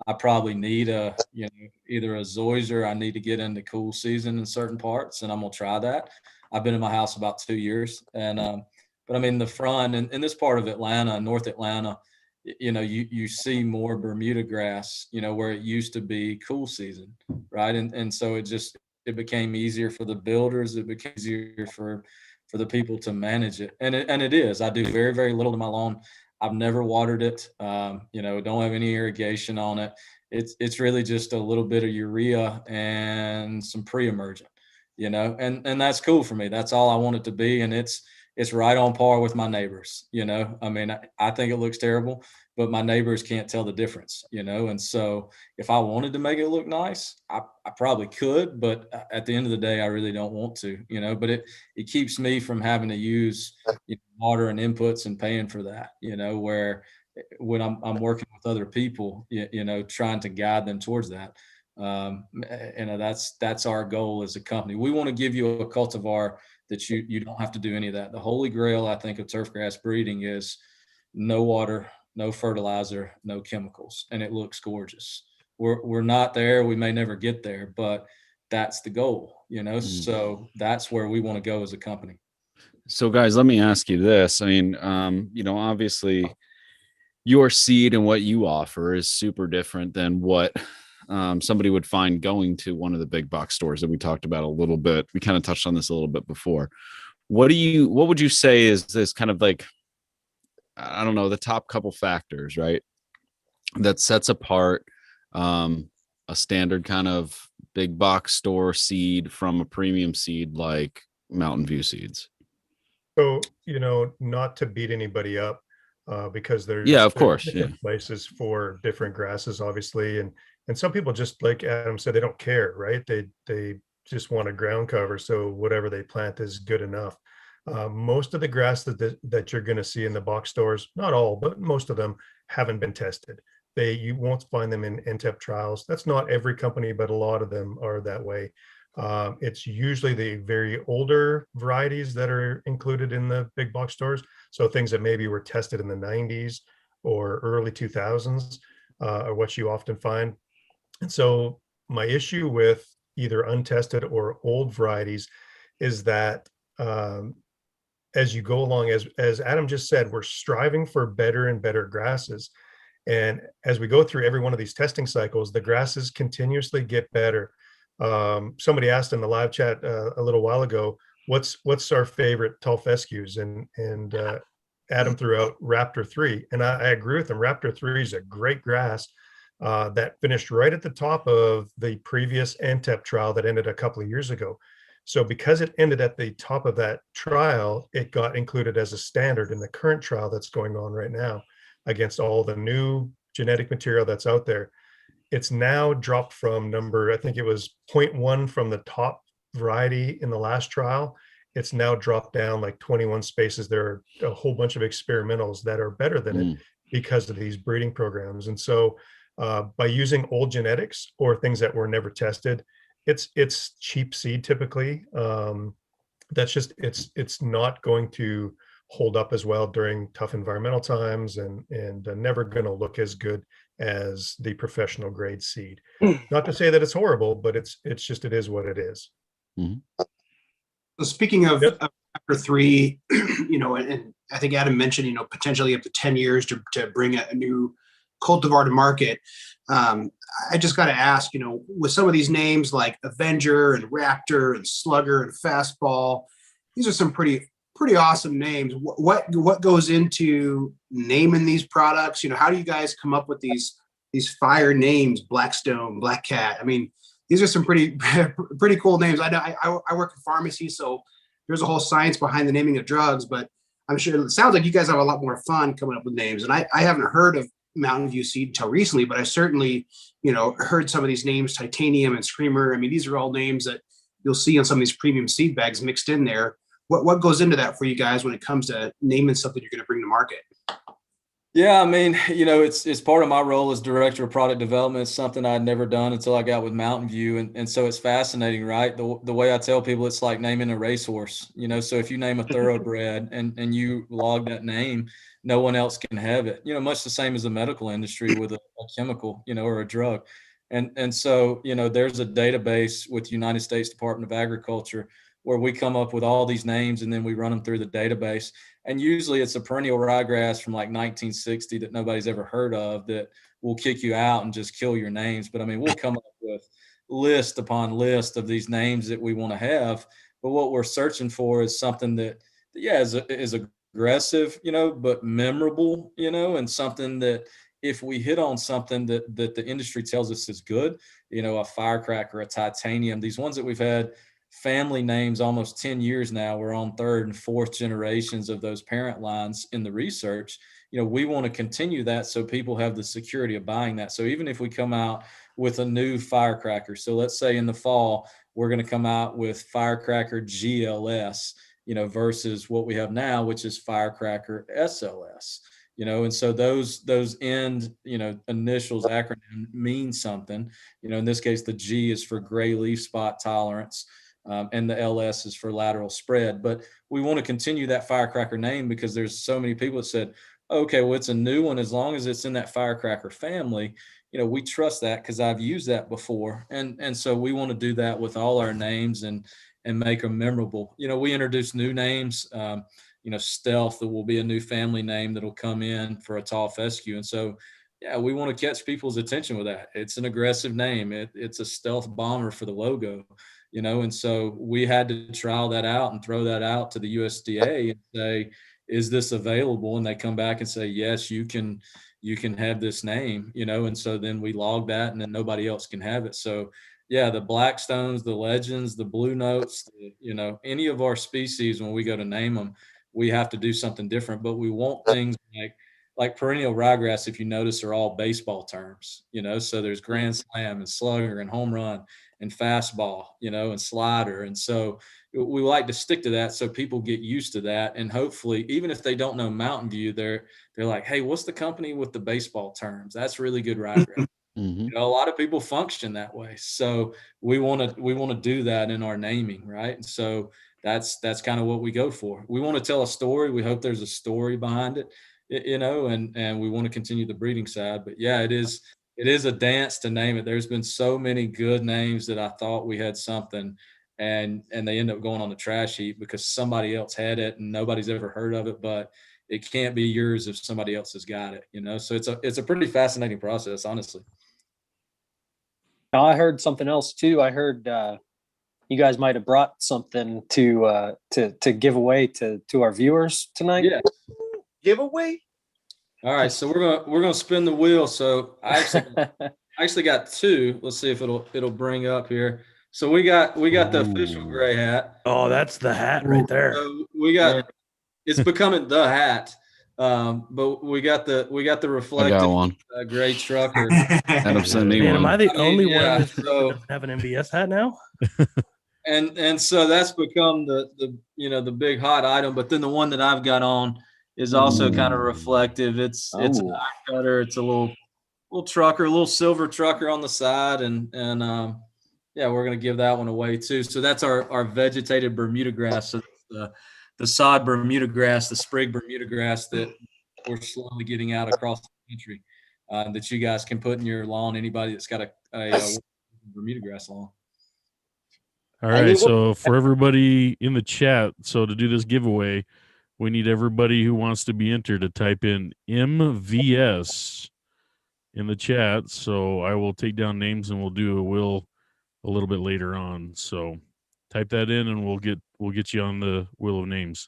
I probably need either a zoysia. I need to get into cool season in certain parts, and I'm going to try that. I've been in my house about 2 years, and, but the front and in this part of Atlanta, North Atlanta, you see more Bermuda grass, where it used to be cool season, right? And so it became easier for the builders. It became easier for the people to manage it. And it is. I do very, very little to my lawn. I've never watered it. Don't have any irrigation on it. It's really just a little bit of urea and some pre-emergent, and that's cool for me. That's all I want it to be. And it's right on par with my neighbors, I think it looks terrible, but my neighbors can't tell the difference, and so if I wanted to make it look nice, I probably could, but at the end of the day, I really don't want to, but it keeps me from having to use water and inputs and paying for that, where when I'm working with other people, trying to guide them towards that. That's our goal as a company. We want to give you a cultivar that you don't have to do any of that. The holy grail, I think, of turfgrass breeding is no water, no fertilizer, no chemicals, and it looks gorgeous. We're not there. We may never get there, but that's the goal, So that's where we want to go as a company. So guys, let me ask you this. Obviously your seed and what you offer is super different than what somebody would find going to one of the big box stores that we talked about a little bit. We kind of touched on this a little bit before. What would you say is kind of like, I don't know, the top couple factors, right, that sets apart a standard kind of big box store seed from a premium seed like Mountain View seeds? So, not to beat anybody up, because there's of course different places for different grasses, obviously, and some people, just like Adam said, they don't care, right? They just want a ground cover, so whatever they plant is good enough. Most of the grass that you're going to see in the box stores, not all, but most of them, haven't been tested. You won't find them in NTEP trials. That's not every company, but a lot of them are that way. It's usually the very older varieties that are included in the big box stores. So things that maybe were tested in the 90s or early 2000s are what you often find. And so my issue with either untested or old varieties is that as you go along, as Adam just said, we're striving for better and better grasses. And as we go through every one of these testing cycles, the grasses continuously get better. Somebody asked in the live chat a little while ago, what's our favorite tall fescues? And Adam threw out Raptor 3. And I agree with him. Raptor 3 is a great grass that finished right at the top of the previous NTEP trial that ended a couple of years ago. So because it ended at the top of that trial, it got included as a standard in the current trial that's going on right now against all the new genetic material that's out there. It's now dropped from I think it was 0.1 from the top variety in the last trial. It's now dropped down like 21 spaces. There are a whole bunch of experimentals that are better than it because of these breeding programs. And so by using old genetics or things that were never tested, it's cheap seed typically. That's just, it's not going to hold up as well during tough environmental times, and never going to look as good as the professional grade seed. Not to say that it's horrible, but it's just, it is what it is. So speaking of Raptor 3, and I think Adam mentioned, potentially up to 10 years to bring a new cultivar to market. I just got to ask, with some of these names like Avenger and Raptor and Slugger and Fastball, these are some pretty awesome names. What goes into naming these products? How do you guys come up with these fire names? Blackstone, Black Cat. I mean, these are some pretty cool names. I know I work in pharmacy, so there's a whole science behind the naming of drugs, but I'm sure it sounds like you guys have a lot more fun coming up with names. And I haven't heard of Mountain View seed until recently, but I certainly, heard some of these names, Titanium and Screamer. I mean, these are all names that you'll see on some of these premium seed bags mixed in there. What goes into that for you guys when it comes to naming something you're going to bring to market? Yeah, I mean, it's part of my role as director of product development. It's something I'd never done until I got with Mountain View. And so it's fascinating, right? The way I tell people, it's like naming a racehorse, so if you name a thoroughbred and you log that name, no one else can have it, much the same as the medical industry with a chemical, or a drug. And so, there's a database with United States Department of Agriculture where we come up with all these names and then we run them through the database. And usually it's a perennial ryegrass from like 1960 that nobody's ever heard of that will kick you out and just kill your names. But I mean, we'll come up with list upon list of these names that we want to have. But what we're searching for is something that is aggressive, but memorable, and something that if we hit on something that the industry tells us is good, a firecracker, a titanium, these ones that we've had family names almost 10 years now, we're on third and fourth generations of those parent lines in the research. We want to continue that so people have the security of buying that. So even if we come out with a new firecracker, so let's say in the fall we're going to come out with firecracker GLS, versus what we have now, which is firecracker SLS. And so those end, initials, acronym mean something. In this case, the G is for gray leaf spot tolerance. And the LS is for lateral spread. But we want to continue that firecracker name because there's so many people that said, okay, well, it's a new one. As long as it's in that firecracker family, we trust that because I've used that before. And so we want to do that with all our names and make them memorable. We introduce new names, Stealth, that will be a new family name that'll come in for a tall fescue. And so, yeah, we want to catch people's attention with that. It's an aggressive name. It's a stealth bomber for the logo. And so we had to trial that out and throw that out to the USDA and say, is this available? And they come back and say, yes, you can have this name, and so then we log that and then nobody else can have it. So yeah, the Blackstones, the Legends, the Blue Notes, any of our species, when we go to name them, we have to do something different, but we want things like perennial ryegrass, if you notice, are all baseball terms, so there's grand slam and slugger and home run and fastball, and slider. And so we like to stick to that so people get used to that. And hopefully, even if they don't know Mountain View, they're like, hey, what's the company with the baseball terms? That's really good ryegrass. A lot of people function that way. So we want to do that in our naming, right? And so that's kind of what we go for. We want to tell a story. We hope there's a story behind it, and we want to continue the breeding side. But yeah, it is a dance to name it. There's been so many good names that I thought we had something, and they end up going on the trash heap because somebody else had it and nobody's ever heard of it, but it can't be yours if somebody else has got it, you know? So it's a pretty fascinating process, honestly. Now, I heard something else too. I heard you guys might have brought something to give away to our viewers tonight. Yeah. Giveaway. All right, so we're gonna spin the wheel. So I actually got two. Let's see if it'll bring up here. So we got the official gray hat. Oh, that's the hat right there. So we got it's becoming the hat. But we got the reflective gray trucker. Adam sent me one. Am I the only one that so, doesn't have an MVS hat now? and so that's become the big hot item. But then the one that I've got on is also kind of reflective. It's an eye cutter. It's a little trucker, a little silver trucker on the side, and yeah, we're gonna give that one away too. So that's our vegetated Bermuda grass. So the sod Bermuda grass, the sprig Bermuda grass that we're slowly getting out across the country, that you guys can put in your lawn. Anybody that's got a Bermuda grass lawn. All right. So for everybody in the chat, so to do this giveaway, we need everybody who wants to be entered to type in MVS in the chat. So I will take down names and we'll do a will a little bit later on. So type that in and we'll get you on the wheel of names.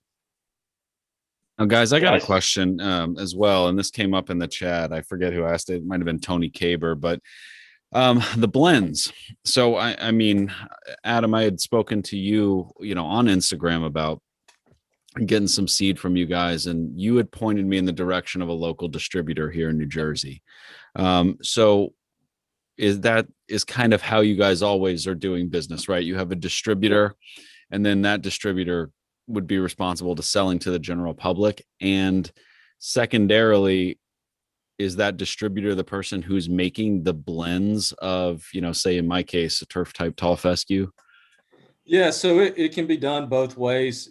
Now, guys, I got a question as well, and this came up in the chat. I forget who asked it. It might have been Tony Caber, but the blends. So I mean, Adam, I had spoken to you, on Instagram about getting some seed from you guys, and you had pointed me in the direction of a local distributor here in New Jersey. So is kind of how you guys always are doing business, right? You have a distributor, and then that distributor would be responsible to selling to the general public. And secondarily, is that distributor the person who's making the blends of, say in my case, a turf type tall fescue? Yeah, so it can be done both ways.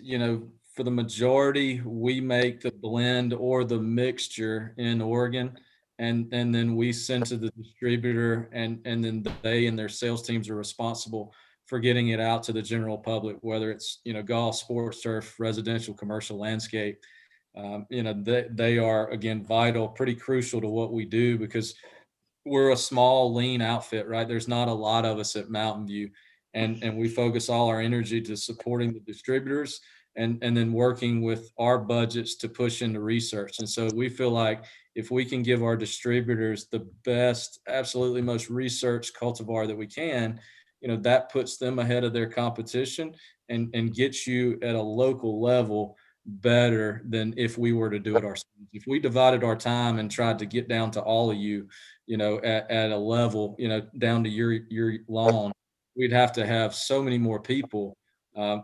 For the majority, we make the blend or the mixture in Oregon, and then we send to the distributor, and then they and their sales teams are responsible for getting it out to the general public, whether it's golf, sports, turf, residential, commercial, landscape. They are, again, vital, pretty crucial to what we do, because we're a small, lean outfit, right? There's not a lot of us at Mountain View, and we focus all our energy to supporting the distributors and then working with our budgets to push into research. And so we feel like if we can give our distributors the best, absolutely most researched cultivar that we can, that puts them ahead of their competition and gets you at a local level better than if we were to do it ourselves. If we divided our time and tried to get down to all of you, at a level, down to your lawn, we'd have to have so many more people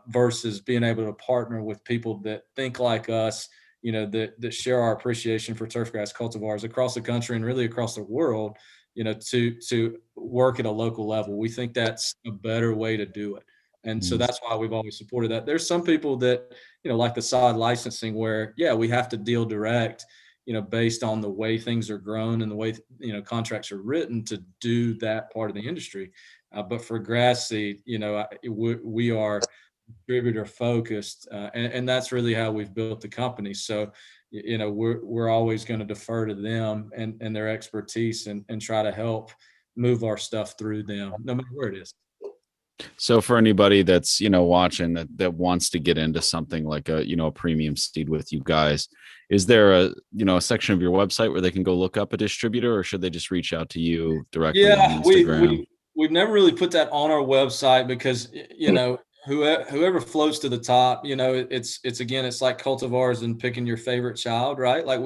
versus being able to partner with people that think like us, that share our appreciation for turfgrass cultivars across the country and really across the world, to work at a local level. We think that's a better way to do it. And so that's why we've always supported that. There's some people that, like the sod licensing where, we have to deal direct, based on the way things are grown and the way, contracts are written to do that part of the industry. But for grass seed, we are distributor focused, and that's really how we've built the company. So, we're always going to defer to them and their expertise and try to help move our stuff through them, no matter where it is. So for anybody that's, watching that wants to get into something like a premium seed with you guys, is there a section of your website where they can go look up a distributor, or should they just reach out to you directly on Instagram? We've never really put that on our website because, whoever floats to the top, it's like cultivars and picking your favorite child, right? Like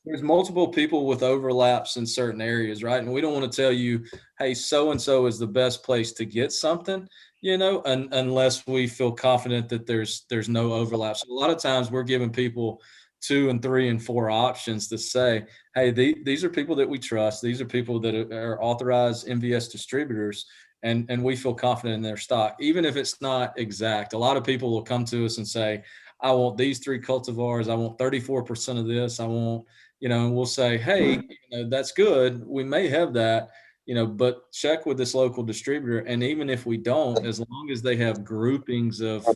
there's multiple people with overlaps in certain areas, right? And we don't want to tell you, hey, so-and-so is the best place to get something, unless we feel confident that there's no overlap. So a lot of times we're giving people 2 and 3 and 4 options to say, hey, these are people that we trust. These are people that are authorized MVS distributors, and we feel confident in their stock, even if it's not exact. A lot of people will come to us and say, I want these 3 cultivars. I want 34% of this. I want, and we'll say, hey, that's good. We may have that, but check with this local distributor. And even if we don't, as long as they have groupings of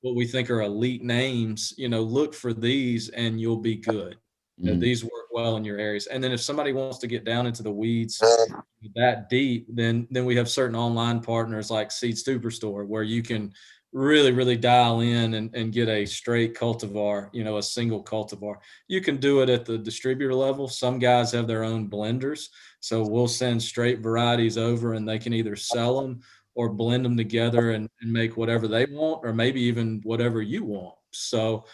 what we think are elite names, look for these and you'll be good. These work well in your areas. And then if somebody wants to get down into the weeds that deep, then we have certain online partners like Seed Superstore, where you can really, really dial in and get a straight cultivar, a single cultivar. You can do it at the distributor level. Some guys have their own blenders. So we'll send straight varieties over and they can either sell them or blend them together and make whatever they want, or maybe even whatever you want. So,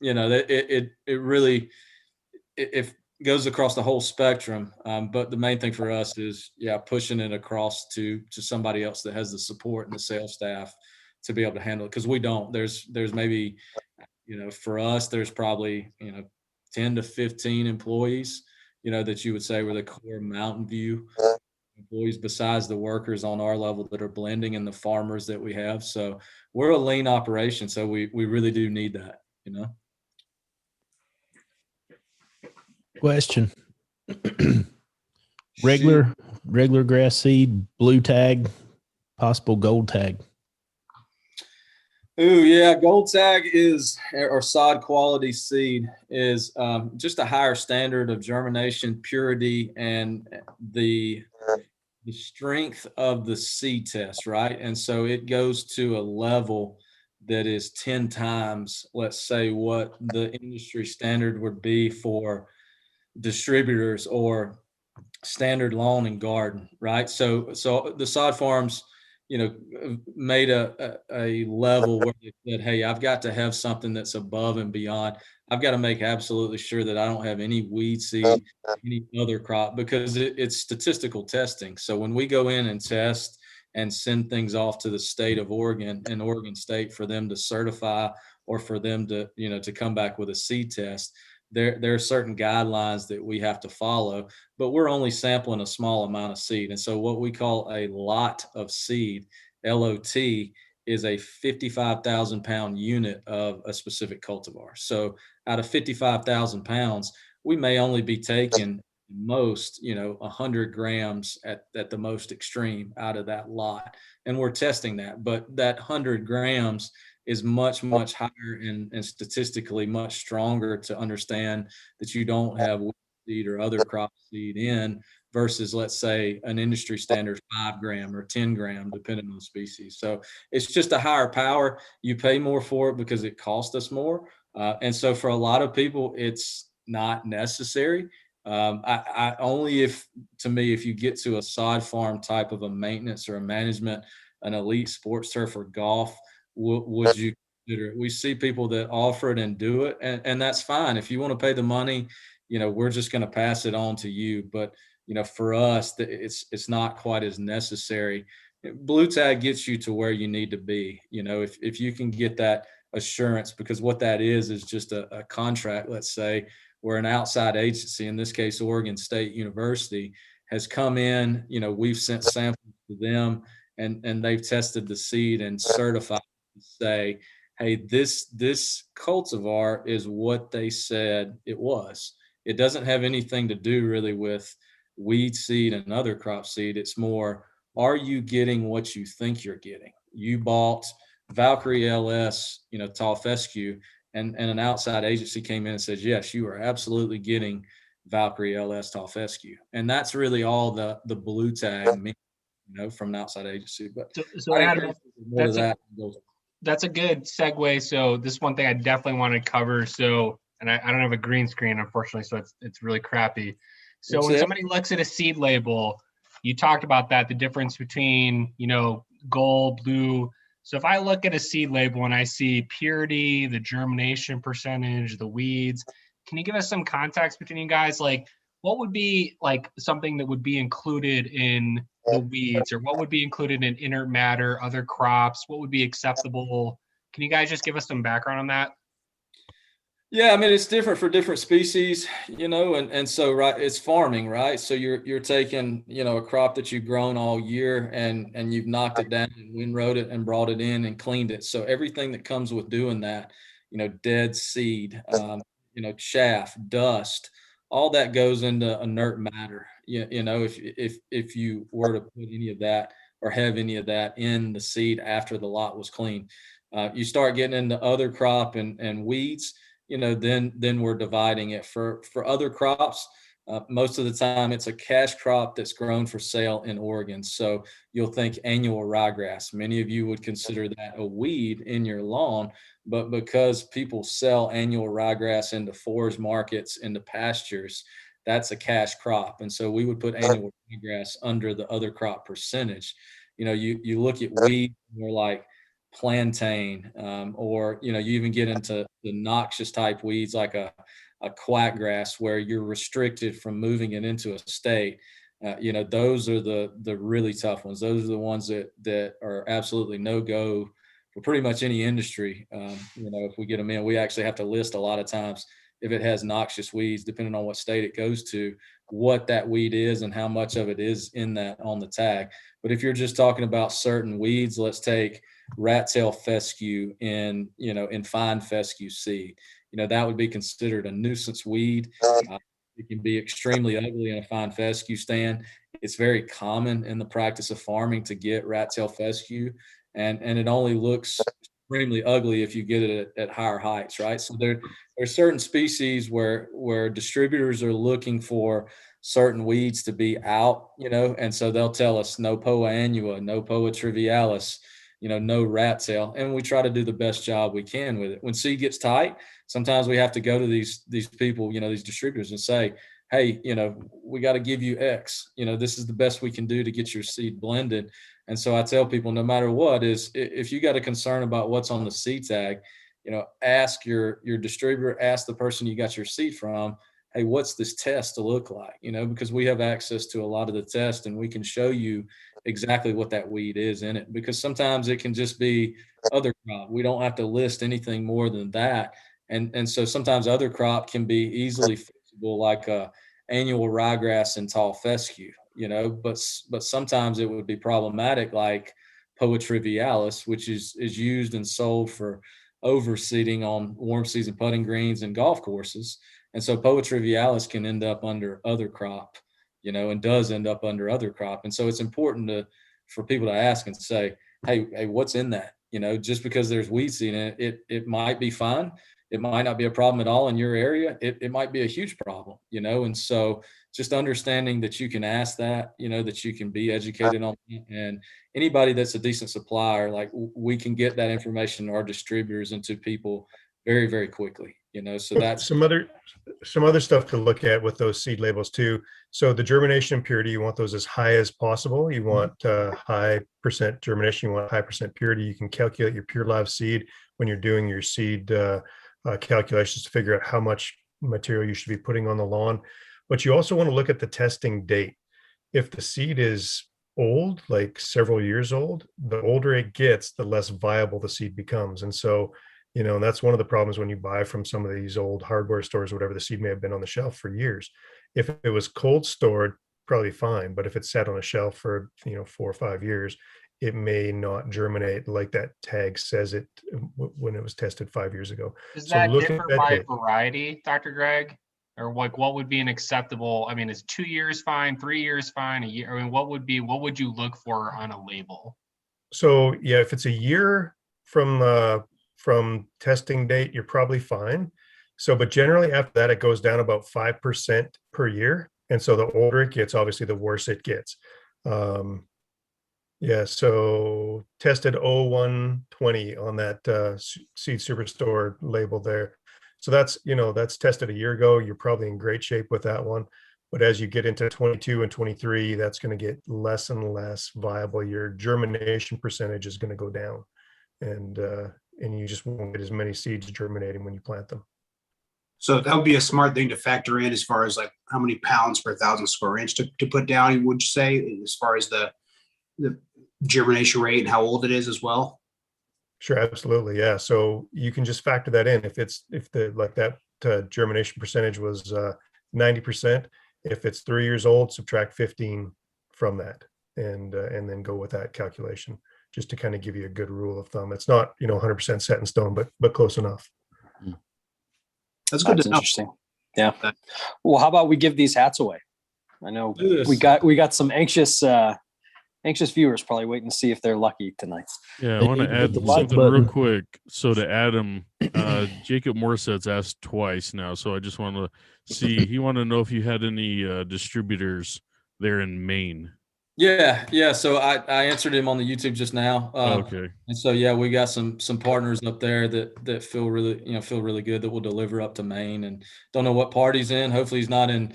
it really, it goes across the whole spectrum. But the main thing for us is, pushing it across to somebody else that has the support and the sales staff to be able to handle it. Cause we don't, there's maybe, for us, there's probably, 10 to 15 employees, that you would say were the core Mountain View employees, besides the workers on our level that are blending and the farmers that we have. So we're a lean operation. So we really do need that, Question. regular grass seed, blue tag, possible gold tag. Ooh, yeah. Gold tag or sod quality seed is just a higher standard of germination, purity, and the strength of the seed test, right? And so it goes to a level that is 10 times, let's say, what the industry standard would be for distributors or standard lawn and garden, right? So the sod farms, made a level where they said, hey, I've got to have something that's above and beyond. I've got to make absolutely sure that I don't have any weed seed, any other crop, because it's statistical testing. So when we go in and test and send things off to the state of Oregon and Oregon State for them to certify or for them to, to come back with a seed test, there are certain guidelines that we have to follow, but we're only sampling a small amount of seed. And so what we call a lot of seed, LOT, is a 55,000 pound unit of a specific cultivar. So out of 55,000 pounds, we may only be taking most, 100 grams at the most extreme out of that lot. And we're testing that, but that 100 grams is much, much higher and statistically much stronger to understand that you don't have wheat seed or other crop seed in versus, let's say, an industry standard 5 gram or 10 gram, depending on the species. So it's just a higher power. You pay more for it because it costs us more. And so for a lot of people, it's not necessary. I only if you get to a sod farm type of a maintenance or a management, an elite sports turf or golf, would you consider it? We see people that offer it and do it, and that's fine. If you want to pay the money, we're just going to pass it on to you. But for us, it's not quite as necessary. Blue tag gets you to where you need to be. If you can get that assurance, because what that is just a contract, let's say, where an outside agency, in this case Oregon State University, has come in. We've sent samples to them, and they've tested the seed and certified to say, hey, this cultivar is what they said it was. It doesn't have anything to do really with weed seed and other crop seed. It's more, are you getting what you think you're getting? You bought Valkyrie LS, tall fescue, and an outside agency came in and said, yes, you are absolutely getting Valkyrie LS tall fescue. And that's really all the blue tag means, from an outside agency. But so Adam, that's a good segue. So this is one thing I definitely want to cover. So, and I don't have a green screen, unfortunately, so it's really crappy. So when somebody looks at a seed label, you talked about that, the difference between, gold, blue. So if I look at a seed label and I see purity, the germination percentage, the weeds, can you give us some context between you guys? Like, what would be like something that would be included in the weeds, or what would be included in inert matter, other crops? What would be acceptable? Can you guys just give us some background on that? Yeah, I mean, it's different for different species, and so, right, it's farming, right? So you're taking, a crop that you've grown all year and you've knocked it down and windrowed it and brought it in and cleaned it. So everything that comes with doing that, dead seed, chaff, dust, all that goes into inert matter. if you were to put any of that or have any of that in the seed after the lot was clean. You start getting into other crop and weeds, then we're dividing it for other crops. Most of the time it's a cash crop that's grown for sale in Oregon. So you'll think annual ryegrass. Many of you would consider that a weed in your lawn, but because people sell annual ryegrass into forage markets, into pastures, that's a cash crop. And so we would put annual ryegrass under the other crop percentage. You look at weeds more like plantain, or you even get into the noxious type weeds like a quack grass where you're restricted from moving it into a state. Those are the really tough ones. Those are the ones that are absolutely no go for pretty much any industry. If we get them in, we actually have to list a lot of times if it has noxious weeds, depending on what state it goes to, what that weed is and how much of it is in that on the tag. But if you're just talking about certain weeds, let's take rat tail fescue in fine fescue seed. That would be considered a nuisance weed. It can be extremely ugly in a fine fescue stand. It's very common in the practice of farming to get rat tail fescue, and it only looks extremely ugly if you get it at higher heights, right? So there are certain species where distributors are looking for certain weeds to be out, and so they'll tell us no Poa annua, no Poa trivialis, no rat tail, and we try to do the best job we can with it. When seed gets tight, sometimes we have to go to these people, these distributors, and say, hey, we got to give you X. This is the best we can do to get your seed blended. And so I tell people, no matter what, is if you got a concern about what's on the seed tag, ask your distributor, ask the person you got your seed from, hey, what's this test to look like? Because we have access to a lot of the tests and we can show you exactly what that weed is in it, because sometimes it can just be other crop. We don't have to list anything more than that. And so sometimes other crop can be easily fixable, like annual ryegrass and tall fescue, but sometimes it would be problematic, like Poa trivialis, which is used and sold for overseeding on warm season putting greens and golf courses. And so Poa trivialis can end up under other crop, and does end up under other crop. And so it's important for people to ask and say, hey, what's in that? Just because there's weed seed in it, it might be fine. It might not be a problem at all in your area. It might be a huge problem, and so just understanding that you can ask that, that you can be educated on it. And anybody that's a decent supplier, like we can get that information to our distributors and to people very, very quickly, so that's some other stuff to look at with those seed labels too. So the germination purity, you want those as high as possible. You want high percent germination, you want high percent purity. You can calculate your pure live seed when you're doing your seed calculations to figure out how much material you should be putting on the lawn. But you also want to look at the testing date. If the seed is old, like several years old, the older it gets, the less viable the seed becomes. And so, that's one of the problems when you buy from some of these old hardware stores, whatever, the seed may have been on the shelf for years. If it was cold stored, probably fine. But if it's sat on a shelf for, 4 or 5 years, it may not germinate like that tag says it when it was tested 5 years ago. Does that differ by variety, Dr. Greg? Or like what would be an acceptable, is 2 years fine, 3 years fine, a year? What would you look for on a label? So yeah, if it's a year from testing date, you're probably fine. So, but generally after that, it goes down about 5% per year. And so the older it gets, obviously the worse it gets. Yeah, so tested 0120 on that Seed Superstore label there. So that's tested a year ago. You're probably in great shape with that one. But as you get into 22 and 23, that's going to get less and less viable. Your germination percentage is going to go down, and you just won't get as many seeds germinating when you plant them. So that would be a smart thing to factor in as far as like how many pounds per 1,000 square inch to put down, would you say, as far as the germination rate and how old it is as well? Sure, absolutely. Yeah. So you can just factor that in. If that germination percentage was 90%, if it's 3 years old, subtract 15 from that and then go with that calculation, just to kind of give you a good rule of thumb. It's not, 100% set in stone, but close enough. That's good to know. Interesting. Yeah. Well, how about we give these hats away? I know we got some anxious viewers probably waiting to see if they're lucky tonight. Yeah, I want to add something real quick. So to Adam, Jacob Morsett's asked twice now, so I just want to see. He wanted to know if you had any distributors there in Maine. Yeah. So I answered him on the YouTube just now. Okay. And so yeah, we got some partners up there that feel really good that will deliver up to Maine, and don't know what part he's in. Hopefully he's not in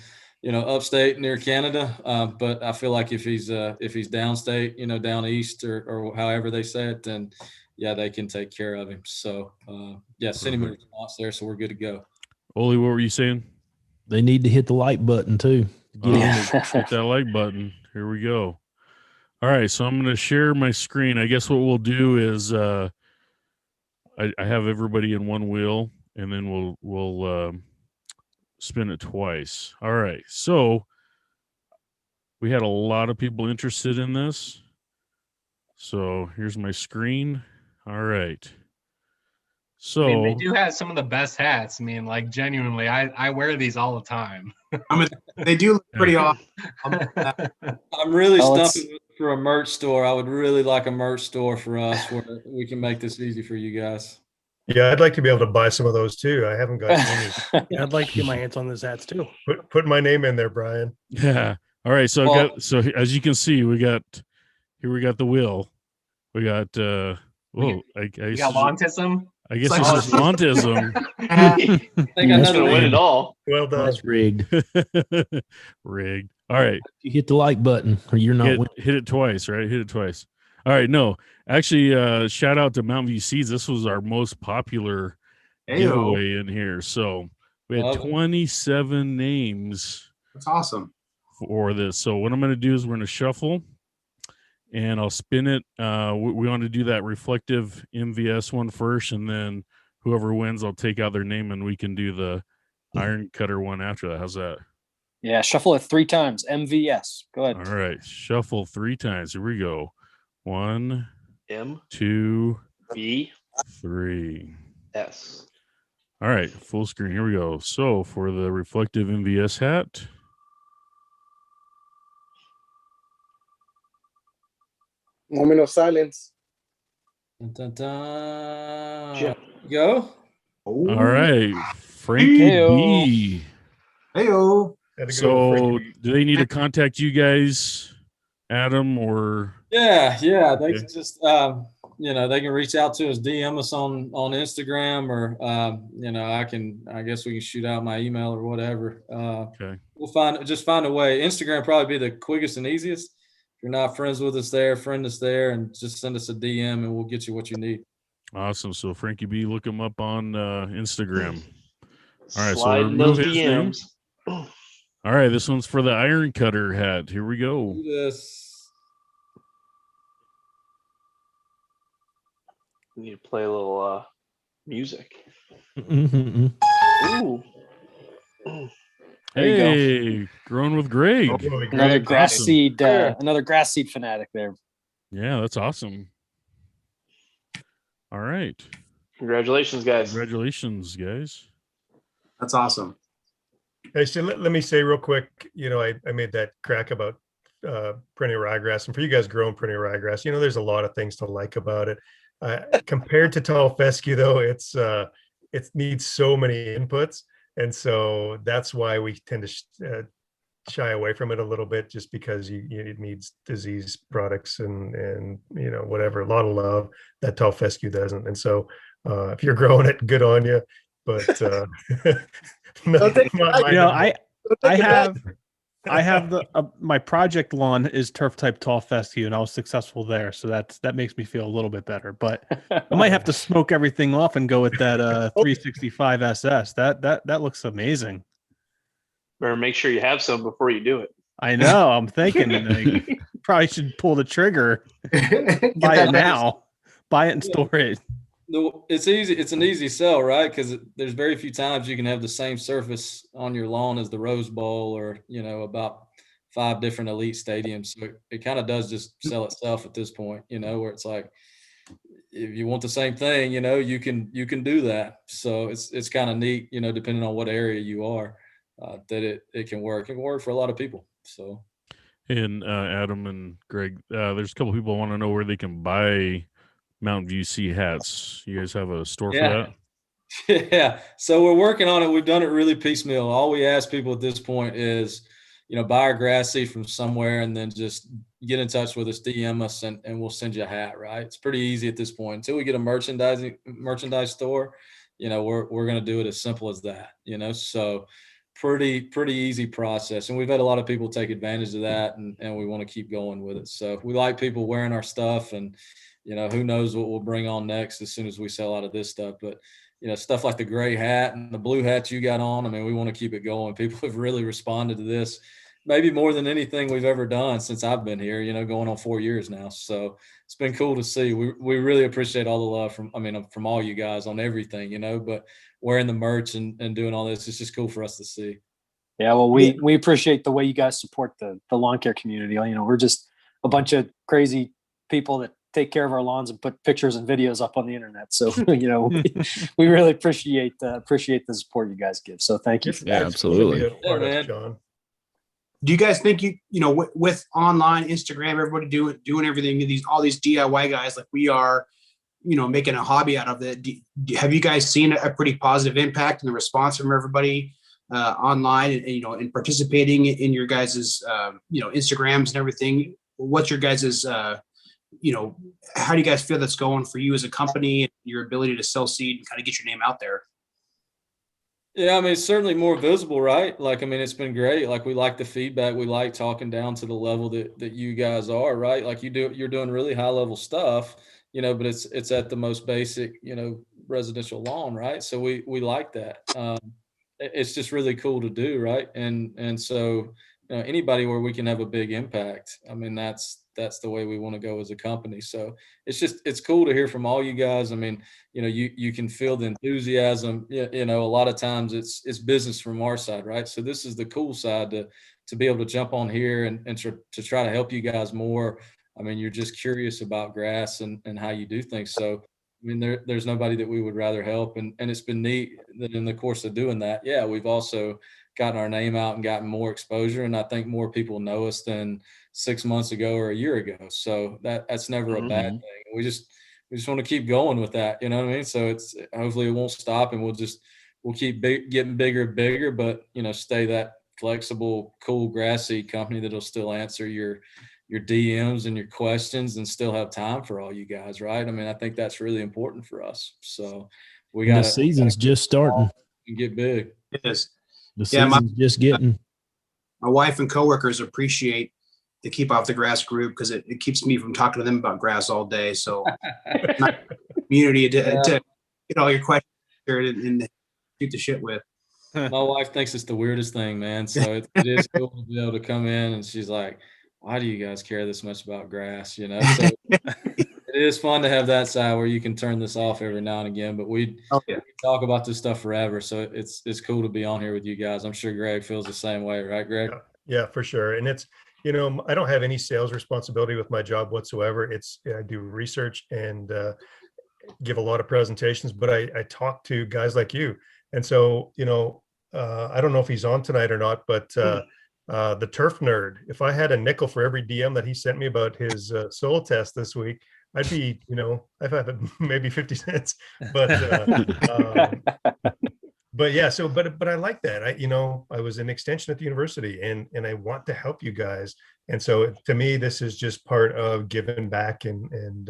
upstate near Canada. But I feel like if he's downstate, down east or however they say it, then yeah, they can take care of him. So yeah, send him a response there, so we're good to go. Olee, what were you saying? They need to hit the like button too. Hit that like button. Here we go. All right, so I'm going to share my screen. I guess what we'll do is I have everybody in one wheel, and then we'll spin it twice. All right, so we had a lot of people interested in this. So here's my screen. All right. So I mean, they do have some of the best hats. I mean, like genuinely, I wear these all the time. They do look pretty awesome. I'm really stumping for a merch store. I would really like a merch store for us where we can make this easy for you guys. Yeah, I'd like to be able to buy some of those too. I haven't got any. Yeah, I'd like to get my hands on those hats too. Put my name in there, Brian. Yeah. All right. So so as you can see, we got the wheel. We got you got Lawntism. I guess it's just Lawntism. They got nothing to win at all. Well done. That's rigged. Rigged. All right. You hit the like button or you're not winning. Hit it twice, right? Hit it twice. All right. No, actually, shout out to Mountain View Seeds. This was our most popular giveaway in here. So we had 27 names. That's awesome. For this. So what I'm going to do is we're going to shuffle and I'll spin it. We want to do that reflective MVS one first, and then whoever wins, I'll take out their name and we can do the iron cutter one after that. How's that? Yeah, shuffle it 3 times. MVS. Go ahead. All right, shuffle 3 times. Here we go. 1, M, 2, V, 3. S. All right, full screen. Here we go. So for the reflective MVS hat. Moment of silence. Dun, dun, dun. Go. All right, Frankie B. Heyo. So do they need to contact you guys, Adam, or? Yeah. They can just, they can reach out to us, DM us on Instagram, or, I guess we can shoot out my email or whatever. Okay. We'll find a way. Instagram probably be the quickest and easiest. If you're not friends with us there, friend us there, and just send us a DM and we'll get you what you need. Awesome. So Frankie B, look him up on Instagram. All right. Slide so those remove his name. DMs. All right. This one's for the iron cutter hat. Here we go. Do this. We need to play a little music. Mm-hmm. Ooh. There you Hey, Growing with Greg. Another grass seed, another grass seed fanatic there. Yeah, that's awesome. All right. Congratulations, guys. Congratulations, guys. That's awesome. Hey, so let me say real quick, I made that crack about perennial ryegrass, and for you guys growing perennial ryegrass, there's a lot of things to like about it. Compared to tall fescue, though, it needs so many inputs. And so that's why we tend to shy away from it a little bit, just because it needs disease products and whatever, a lot of love that tall fescue doesn't. And so if you're growing it, good on you. But I have my project lawn is turf type tall fescue, and I was successful there, so that makes me feel a little bit better. But I might have to smoke everything off and go with that 365 SS. That looks amazing. Better make sure you have some before you do it. I know. I'm thinking probably should pull the trigger. Buy it now. Buy it and store it. It's easy. It's an easy sell, right? Because there's very few times you can have the same surface on your lawn as the Rose Bowl, or about 5 different elite stadiums. So it kind of does just sell itself at this point. Where it's like, if you want the same thing, you can do that. So it's kind of neat, depending on what area you are, that it can work. It can work for a lot of people. So. And Adam and Greg, there's a couple people want to know where they can buy Mountain View Sea hats. You guys have a store for that? Yeah. So we're working on it. We've done it really piecemeal. All we ask people at this point is, buy our grass seed from somewhere and then just get in touch with us, DM us, and we'll send you a hat, right? It's pretty easy at this point. Until we get a merchandise store, we're going to do it as simple as that, so pretty easy process. And we've had a lot of people take advantage of that, and we want to keep going with it. So we like people wearing our stuff, and, who knows what we'll bring on next as soon as we sell out of this stuff. But, stuff like the gray hat and the blue hat you got on, I mean, we want to keep it going. People have really responded to this, maybe more than anything we've ever done since I've been here, going on 4 years now. So it's been cool to see. We really appreciate all the love from all you guys on everything, but wearing the merch and doing all this, it's just cool for us to see. Yeah, well, we appreciate the way you guys support the lawn care community. We're just a bunch of crazy people that take care of our lawns and put pictures and videos up on the internet. So, we really appreciate the support you guys give. So thank you. Yeah, absolutely. Yeah, John. Do you guys think with online, Instagram, everybody doing everything, all these DIY guys like we are, making a hobby out of it? Have you guys seen a pretty positive impact in the response from everybody online and participating in your guys's, Instagrams and everything? What's your guys's, how do you guys feel that's going for you as a company and your ability to sell seed and kind of get your name out there? Yeah, I mean, it's certainly more visible, right? It's been great. We like the feedback. We like talking down to the level that you guys are, right? You're doing really high level stuff, but it's at the most basic, residential lawn, right? So we like that. It's just really cool to do, right? And so, anybody where we can have a big impact, I mean, that's the way we want to go as a company. So it's cool to hear from all you guys. I mean, you can feel the enthusiasm. A lot of times it's business from our side, right? So this is the cool side to be able to jump on here and to try to help you guys more. I mean, you're just curious about grass and how you do things. So, I mean, there's nobody that we would rather help. And it's been neat that in the course of doing that, yeah, we've also gotten our name out and gotten more exposure. And I think more people know us than 6 months ago or a year ago. So that's never a bad thing. We just want to keep going with that. You know what I mean? So hopefully it won't stop, and we'll keep getting bigger and bigger, but stay that flexible, cool grass seed company that'll still answer your DMs and your questions and still have time for all you guys. Right. I mean, I think that's really important for us. So the season's just starting and get big. It is. The season's just getting. My wife and coworkers appreciate the Keep Off the Grass group because it keeps me from talking to them about grass all day. So community to get all your questions and shoot the shit with. My wife thinks it's the weirdest thing, man. So it is cool to be able to come in and she's like, why do you guys care this much about grass? So it is fun to have that side where you can turn this off every now and again, but we talk about this stuff forever. So it's cool to be on here with you guys. I'm sure Greg feels the same way, right, Greg? Yeah, for sure. And it's, I don't have any sales responsibility with my job whatsoever. I do research and give a lot of presentations, but I talk to guys like you. And so, I don't know if he's on tonight or not, but the turf nerd, if I had a nickel for every DM that he sent me about his soil test this week, I'd be, I've had maybe 50 cents, but yeah, but I like that. I was an extension at the university and I want to help you guys. And so to me, this is just part of giving back and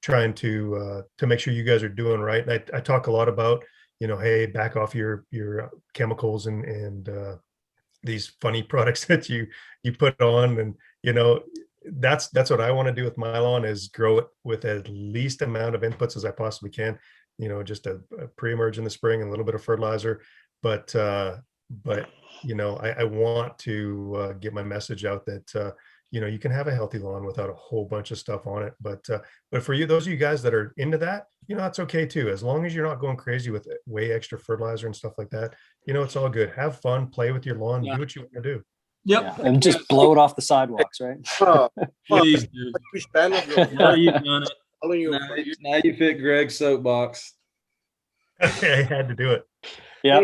trying to make sure you guys are doing right. And I talk a lot about, hey, back off your chemicals and these funny products that you put on. And, that's what I want to do with my lawn is grow it with as least amount of inputs as I possibly can. Just a pre-emerge in the spring and a little bit of fertilizer, but I want to get my message out that you can have a healthy lawn without a whole bunch of stuff on it. But for you, those of you guys that are into that, that's okay too. As long as you're not going crazy with way extra fertilizer and stuff like that, it's all good. Have fun, play with your lawn, do what you want to do. Yep. Yeah. And just blow it off the sidewalks, right? Please, dude. Now you've done it. Now you fit Greg's soapbox. I had to do it. Yeah.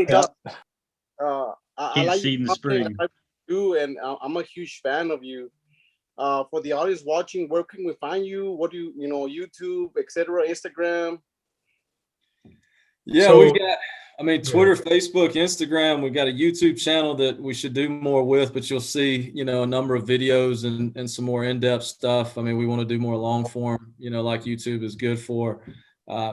I like seed in the spring. do, and I'm a huge fan of you. For the audience watching, where can we find you? What do you know, YouTube, etc., Instagram? Yeah, we've got, I mean, Twitter, Facebook, Instagram. We've got a YouTube channel that we should do more with, but you'll see, you know, a number of videos and some more in-depth stuff. I mean, we want to do more long form, you know, like YouTube is good for.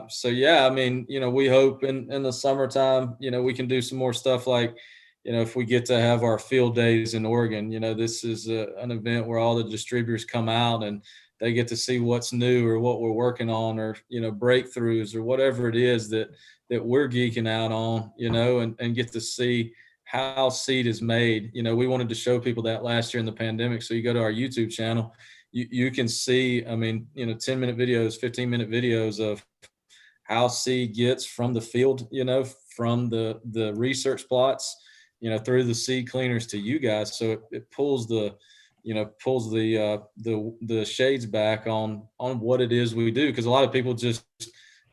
So yeah, I mean, you know, we hope in the summertime, you know, we can do some more stuff like, you know, if we get to have our field days in Oregon, you know, this is an event where all the distributors come out and they get to see what's new or what we're working on, or, you know, breakthroughs or whatever it is that we're geeking out on, you know, and get to see how seed is made. You know, we wanted to show people that last year in the pandemic. So you go to our YouTube channel, you can see, I mean, you know, 10-minute videos, 15-minute videos of how seed gets from the field, you know, from the research plots, you know, through the seed cleaners to you guys. So it pulls the, you know, pulls the shades back on what it is we do. Cause a lot of people just,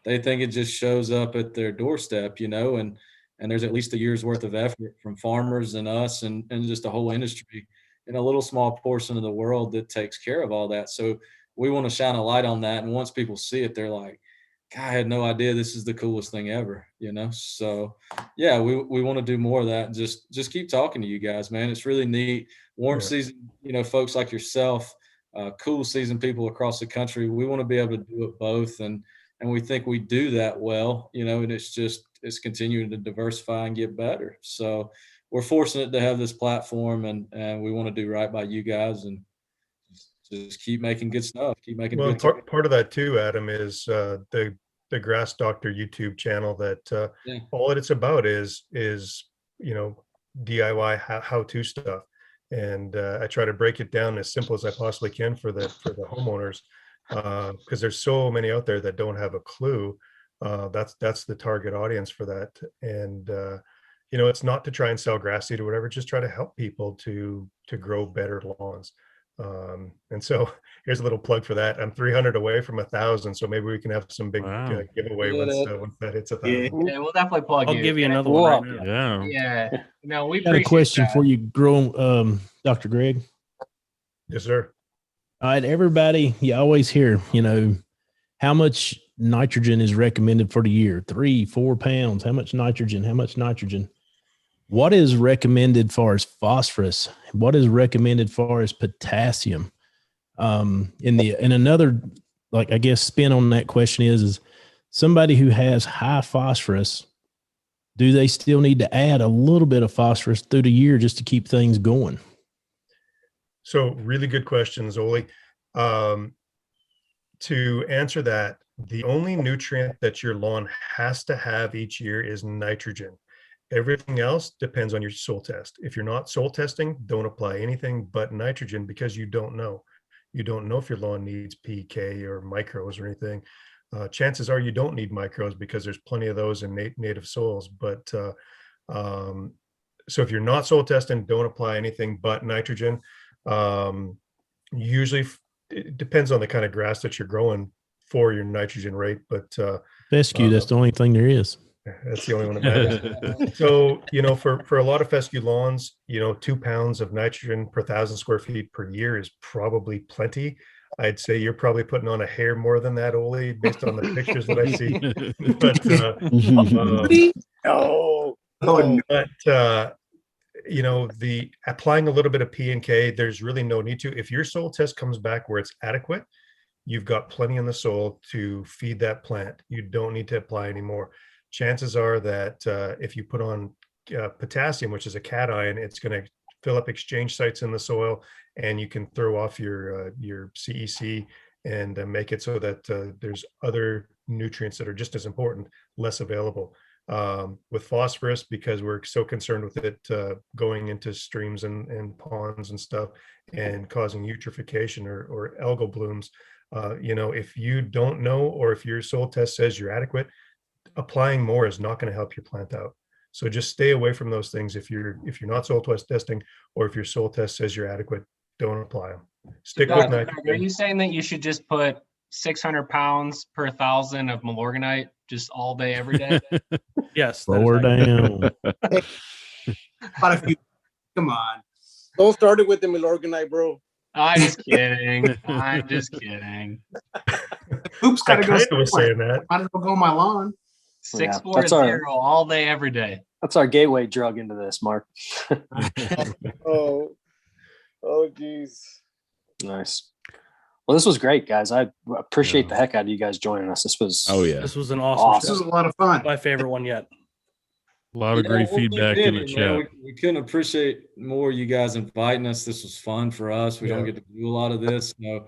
they think it just shows up at their doorstep, you know, and there's at least a year's worth of effort from farmers and us and just the whole industry in a little small portion of the world that takes care of all that. So we want to shine a light on that. And once people see it, they're like, God, I had no idea this is the coolest thing ever, you know? So yeah, we want to do more of that. Just keep talking to you guys, man. It's really neat. Warm season, you know, folks like yourself, cool season people across the country. We want to be able to do it both. And we think we do that well, you know, and it's continuing to diversify and get better. So we're fortunate to have this platform, and we want to do right by you guys and just keep making good stuff. Keep making good stuff. Part of that too, Adam, is the Grass Doctor YouTube channel that all it's about is, you know, DIY how-to stuff. And I try to break it down as simple as I possibly can for the homeowners. Because there's so many out there that don't have a clue. That's the target audience for that. And you know, it's not to try and sell grass seed or whatever, just try to help people to grow better lawns. And so here's a little plug for that. I'm 300 away from 1,000, so maybe we can have some big giveaway once that hits 1,000. Yeah, we'll definitely plug. I'll give you another one right now. Yeah. No, we got a question for you, Dr. Greg. Yes, sir. All right, everybody, you always hear, you know, how much nitrogen is recommended for the year? 3-4 pounds. How much nitrogen? How much nitrogen? What is recommended for as phosphorus? What is recommended for as potassium? And another, like, I guess, spin on that question is somebody who has high phosphorus, do they still need to add a little bit of phosphorus through the year just to keep things going? So really good questions, Olee. To answer that, the only nutrient that your lawn has to have each year is nitrogen. Everything else depends on your soil test. If you're not soil testing, don't apply anything but nitrogen, because you don't know. You don't know if your lawn needs PK or micros or anything. Chances are you don't need micros because there's plenty of those in native soils. But so if you're not soil testing, don't apply anything but nitrogen. Usually it depends on the kind of grass that you're growing for your nitrogen rate, but fescue, that's the only thing there is. That's the only one that matters. So, you know, for a lot of fescue lawns, you know, 2 pounds of nitrogen per 1,000 square feet per year is probably plenty. I'd say you're probably putting on a hair more than that, Olee, based on the pictures that I see. But you know, the applying a little bit of P and K, there's really no need to. If your soil test comes back where it's adequate, you've got plenty in the soil to feed that plant. You don't need to apply anymore. Chances are that if you put on potassium, which is a cation, it's going to fill up exchange sites in the soil, and you can throw off your CEC and make it so that there's other nutrients that are just as important less available. With phosphorus, because we're so concerned with it going into streams and ponds and stuff and causing eutrophication or algal blooms, you know, if you don't know, or if your soil test says you're adequate, applying more is not going to help your plant out. So just stay away from those things. If you're not soil test testing, or if your soil test says you're adequate, don't apply them. Stick with nitrogen. Are you saying that you should just put 600 pounds per 1,000 of Milorganite just all day, every day? Yes. Lower down. Come on. Don't start it with the Milorganite, bro. I'm just kidding. I'm just kidding. Hoops gotta go. Was saying that. Might as well go on my lawn. 640 all day, every day. That's our gateway drug into this, Mark. Geez. Nice. Well, this was great, guys. I appreciate the heck out of you guys joining us. This was This was an awesome This was a lot of fun. My favorite one yet. A lot of great feedback in the chat. We couldn't appreciate more you guys inviting us. This was fun for us. We don't get to do a lot of this. So,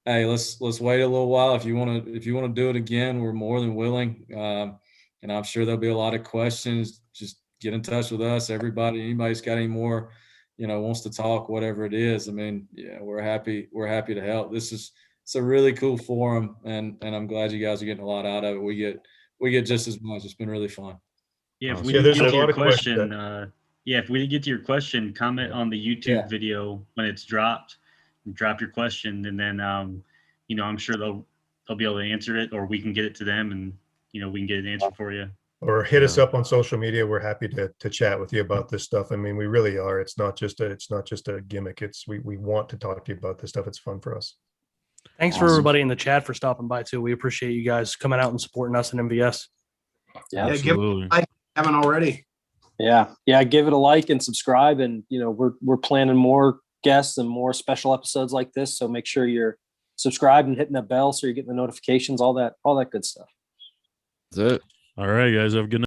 hey, let's wait a little while. If you want to do it again, we're more than willing. And I'm sure there'll be a lot of questions. Just get in touch with us. Anybody's got any more, wants to talk, whatever it is. I mean, we're happy to help. It's a really cool forum, and I'm glad you guys are getting a lot out of it. We get just as much. It's been really fun. Yeah, if we didn't get to your question, if we didn't get to your question, comment on the YouTube video when it's dropped. Drop your question, and then I'm sure they'll be able to answer it, or we can get it to them, and we can get an answer for you. Or hit us up on social media. We're happy to chat with you about this stuff. I mean, we really are. It's not just a gimmick. We want to talk to you about this stuff. It's fun for us. Thanks for everybody in the chat for stopping by too. We appreciate you guys coming out and supporting us in MVS. Yeah, absolutely. Haven't already. Yeah. Give it a like and subscribe, and we're planning more guests and more special episodes like this. So make sure you're subscribed and hitting that bell so you're getting the notifications, all that good stuff. That's it. All right, guys. Have a good night.